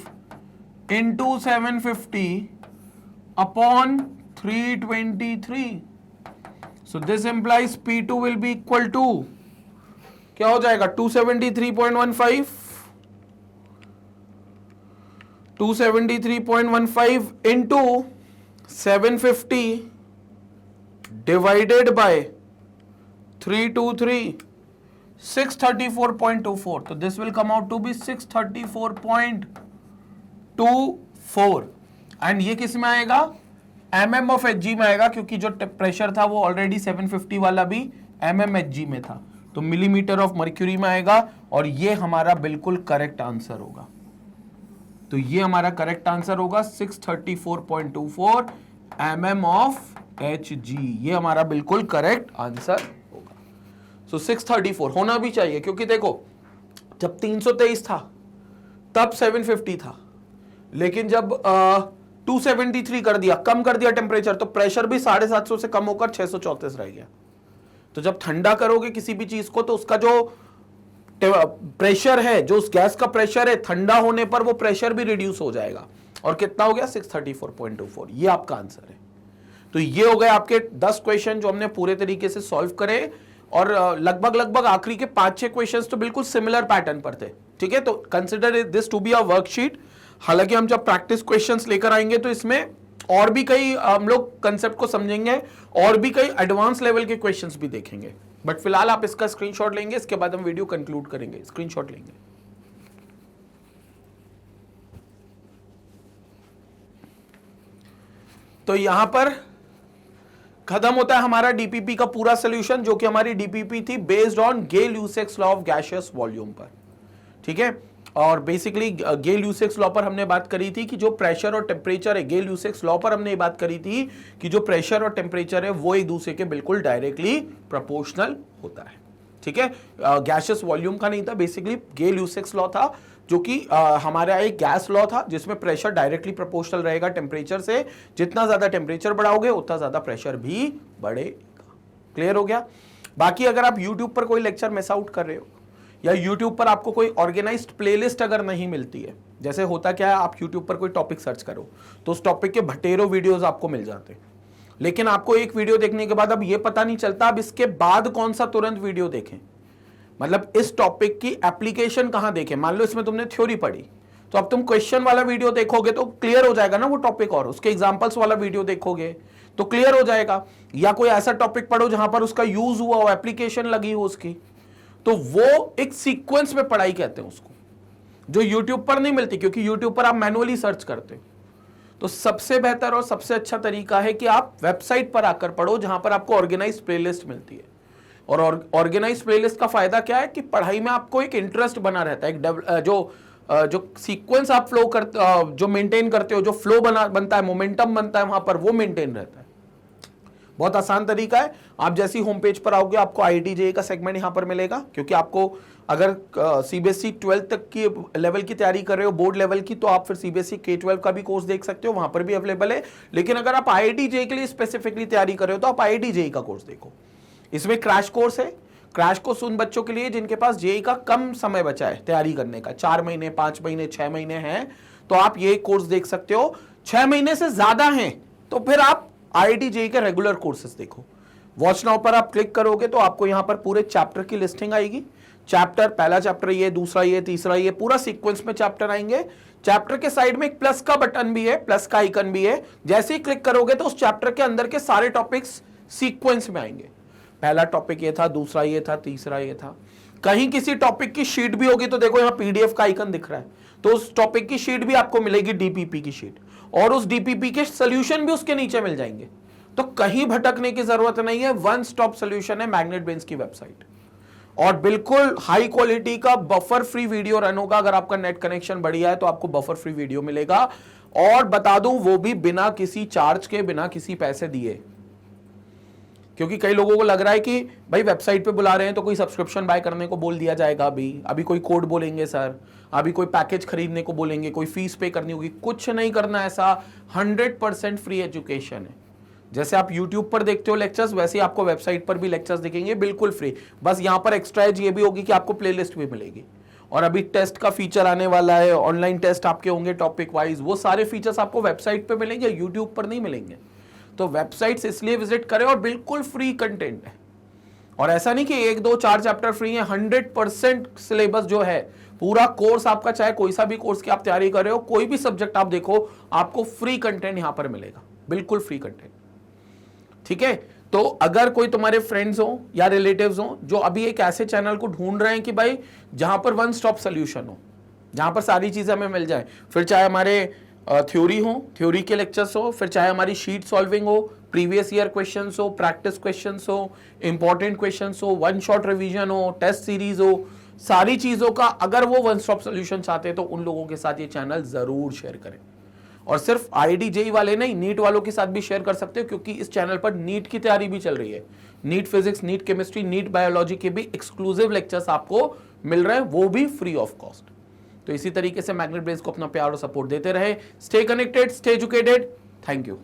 into 750 upon 323। So this implies P2 will be equal to क्या हो जाएगा 273.15 इंटू 750 डिवाइडेड बाय 323 634.24। तो this will come out to be 634.24 and ये किस में आएगा mm ऑफ Hg में आएगा, क्योंकि जो प्रेशर था वो ऑलरेडी 750 वाला भी mm Hg में था, तो मिलीमीटर ऑफ मर्क्यूरी में आएगा और ये हमारा बिल्कुल करेक्ट आंसर होगा। तो ये हमारा करेक्ट आंसर होगा 634.24 mm ऑफ Hg, ये हमारा बिल्कुल करेक्ट आंसर होगा। सो 634 होना भी चाहिए, क्योंकि देखो जब 323 था तब 750 था, लेकिन जब 273 कर दिया, कम कर दिया टेम्परेचर, तो प्रेशर भी 750 से कम होकर 634 रह गया। तो जब ठंडा करोगे किसी भी चीज को तो उसका जो प्रेशर है, जो उस गैस का प्रेशर है, ठंडा होने पर वो प्रेशर भी रिड्यूस हो जाएगा। और कितना हो गया 634.24, ये आपका आंसर है। तो ये हो गए आपके 10 क्वेश्चन जो हमने पूरे तरीके से सॉल्व करे, और लगभग आखिरी के 5-6 क्वेश्चंस तो बिल्कुल सिमिलर पैटर्न पर थे। ठीक है, तो consider this to be a worksheet. हालांकि हम जब प्रैक्टिस क्वेश्चंस लेकर आएंगे तो इसमें और भी कई हम लोग कंसेप्ट को समझेंगे और भी कई एडवांस लेवल के क्वेश्चंस भी देखेंगे। बट फिलहाल आप इसका स्क्रीनशॉट लेंगे, इसके बाद हम वीडियो कंक्लूड करेंगे। स्क्रीनशॉट लेंगे। तो यहां पर खत्म होता है हमारा डीपीपी का पूरा सोल्यूशन, जो कि हमारी डीपीपी थी based on Gay-Lussac's law of gaseous volume पर। ठीक है, और बेसिकली गेल-यूसेक्स लॉ पर हमने बात करी थी कि जो प्रेशर और टेम्परेचर है, गेल-यूसेक्स लॉ पर हमने बात करी थी कि जो प्रेशर और टेम्परेचर है वो एक दूसरे के बिल्कुल डायरेक्टली प्रोपोर्शनल होता है। ठीक है, गैसियस वॉल्यूम का नहीं था, बेसिकली गेल-यूसेक्स लॉ था, जो कि हमारा एक गैस लॉ था जिसमें प्रेशर डायरेक्टली प्रोपोर्शनल रहेगा टेम्परेचर से। जितना ज्यादा टेम्परेचर बढ़ाओगे उतना ज्यादा प्रेशर भी बढ़ेगा। क्लियर हो गया। बाकी अगर आप YouTube पर कोई लेक्चर मिस आउट कर रहे हो या YouTube पर आपको कोई ऑर्गेनाइज्ड प्लेलिस्ट अगर नहीं मिलती है, जैसे होता क्या है आप YouTube पर कोई टॉपिक सर्च करो तो उस टॉपिक के भटेरों वीडियोस आपको मिल जाते हैं, लेकिन आपको एक वीडियो देखने के बाद अब ये पता नहीं चलता अब इसके बाद कौन सा तुरंत वीडियो देखें, मतलब इस टॉपिक की एप्लीकेशन कहां देखें। मान लो इसमें तुमने थ्योरी पढ़ी तो अब तुम क्वेश्चन वाला वीडियो देखोगे तो क्लियर हो जाएगा ना वो टॉपिक, और उसके एग्जांपल्स वाला वीडियो देखोगे तो क्लियर हो जाएगा। या कोई ऐसा टॉपिक पढ़ो जहां पर उसका यूज हुआ हो, एप्लीकेशन लगी हो उसकी, तो वो एक सीक्वेंस में पढ़ाई कहते हैं उसको, जो YouTube पर नहीं मिलती, क्योंकि YouTube पर आप मैनुअली सर्च करते हो। तो सबसे बेहतर और सबसे अच्छा तरीका है कि आप वेबसाइट पर आकर पढ़ो जहां पर आपको ऑर्गेनाइज्ड प्लेलिस्ट मिलती है। और ऑर्गेनाइज्ड प्लेलिस्ट का फायदा क्या है कि पढ़ाई में आपको एक इंटरेस्ट बना रहता है, एक जो सीक्वेंस आप फ्लो करते, जो मेंटेन करते हो, जो फ्लो बनता है, मोमेंटम बनता है वहां पर, वो मेंटेन रहता है। बहुत आसान तरीका है। आप जैसे ही होम पेज पर आओगे आपको IIT JEE का सेगमेंट यहां पर मिलेगा, क्योंकि आपको अगर CBSE 12 तक की लेवल की तैयारी कर रहे हो, बोर्ड लेवल की, तो आप फिर CBSE K-12 का भी कोर्स देख सकते हो, वहां पर भी अवेलेबल है। लेकिन अगर आप IIT JEE के लिए स्पेसिफिकली तैयारी कर रहे हो तो आप IIT JEE का कोर्स देखो। इसमें क्रैश कोर्स है। क्रैश कोर्स उन बच्चों के लिए जिनके पास JEE का कम समय बचा है तैयारी करने का, 4 महीने, 5 महीने, 6 महीने हैं, तो आप ये कोर्स देख सकते हो। 6 महीने से ज्यादा हैं तो फिर आप IIT JEE के रेगुलर कोर्सेज देखो। वॉच नाउ पर आप क्लिक करोगे तो आपको यहां पर पूरे चैप्टर की लिस्टिंग आएगी। चैप्टर, पहला चैप्टर ये, दूसरा ये, तीसरा ये, पूरा सीक्वेंस में चैप्टर आएंगे। चैप्टर के साइड में एक प्लस का बटन भी है, प्लस का आइकन भी है। जैसे ही क्लिक करोगे तो उस चैप्टर के अंदर के सारे टॉपिक्स सीक्वेंस में आएंगे। पहला टॉपिक ये था, दूसरा ये था, तीसरा ये था। कहीं किसी टॉपिक की शीट भी होगी तो देखो यहां पीडीएफ का आइकन दिख रहा है, तो उस टॉपिक की शीट भी आपको मिलेगी, डीपीपी की शीट, और उस डीपीपी के सॉल्यूशन भी उसके नीचे मिल जाएंगे। तो कहीं भटकने की जरूरत नहीं है, वन स्टॉप सॉल्यूशन है मैग्नेट ब्रेन्स की वेबसाइट। और बिल्कुल हाई क्वालिटी का बफर फ्री वीडियो रन होगा। अगर आपका नेट कनेक्शन बढ़िया है तो आपको बफर फ्री वीडियो मिलेगा, और बता दूं वो भी बिना किसी चार्ज के, बिना किसी पैसे दिए। क्योंकि कई लोगों को लग रहा है कि भाई वेबसाइट पे बुला रहे हैं तो कोई सब्सक्रिप्शन बाय करने को बोल दिया जाएगा, अभी कोई कोड बोलेंगे सर, अभी कोई पैकेज खरीदने को बोलेंगे, कोई फीस पे करनी होगी। कुछ नहीं करना ऐसा, 100% फ्री एजुकेशन है। जैसे आप YouTube पर देखते हो लेक्चर्स, वैसे ही आपको वेबसाइट पर भी लेक्चर्स दिखेंगे बिल्कुल फ्री। बस यहाँ पर एक्स्ट्रा एज ये भी होगी कि आपको प्लेलिस्ट भी मिलेगी, और अभी टेस्ट का फीचर आने वाला है, ऑनलाइन टेस्ट आपके होंगे टॉपिक वाइज, वो सारे फीचर्स आपको वेबसाइट पे मिलेंगे, YouTube पर नहीं मिलेंगे। तो वेबसाइट्स इसलिए विजिट करें, और बिल्कुल फ्री कंटेंट है। और ऐसा नहीं कि 1 2 4 चैप्टर फ्री है, 100% सिलेबस जो है, पूरा कोर्स आपका, चाहे कोई सा भी कोर्स की आप तैयारी कर रहे हो, कोई भी सब्जेक्ट आप देखो, आपको फ्री कंटेंट यहां पर मिलेगा, बिल्कुल फ्री कंटेंट। ठीक है, तो अगर कोई तुम्हारे फ्रेंड्स हो या रिलेटिव्स हो जो अभी एक ऐसे चैनल को ढूंढ रहे हैं कि भाई जहां पर वन स्टॉप सोल्यूशन हो, जहां पर सारी चीजें हमें मिल जाए, फिर चाहे हमारे थ्योरी हो, थ्योरी के लेक्चर्स हो, फिर चाहे हमारी शीट सॉल्विंग हो, प्रीवियस ईयर क्वेश्चंस हो, प्रैक्टिस क्वेश्चंस हो, इंपॉर्टेंट क्वेश्चंस हो, वन शॉट रिवीजन हो, टेस्ट सीरीज हो, सारी चीजों का अगर वो वन स्टॉप सोल्यूशन चाहते हैं तो उन लोगों के साथ ये चैनल जरूर शेयर करें। और सिर्फ आईआईटी जेईई वाले नहीं, नीट वालों के साथ भी शेयर कर सकते हो, क्योंकि इस चैनल पर नीट की तैयारी भी चल रही है। NEET physics, NEET chemistry, NEET biology के भी एक्सक्लूसिव लेक्चर्स आपको मिल रहे हैं, वो भी फ्री ऑफ कॉस्ट। तो इसी तरीके से मैग्नेट ब्रेन्स को अपना प्यार और सपोर्ट देते रहे। Stay connected, stay educated. Thank you.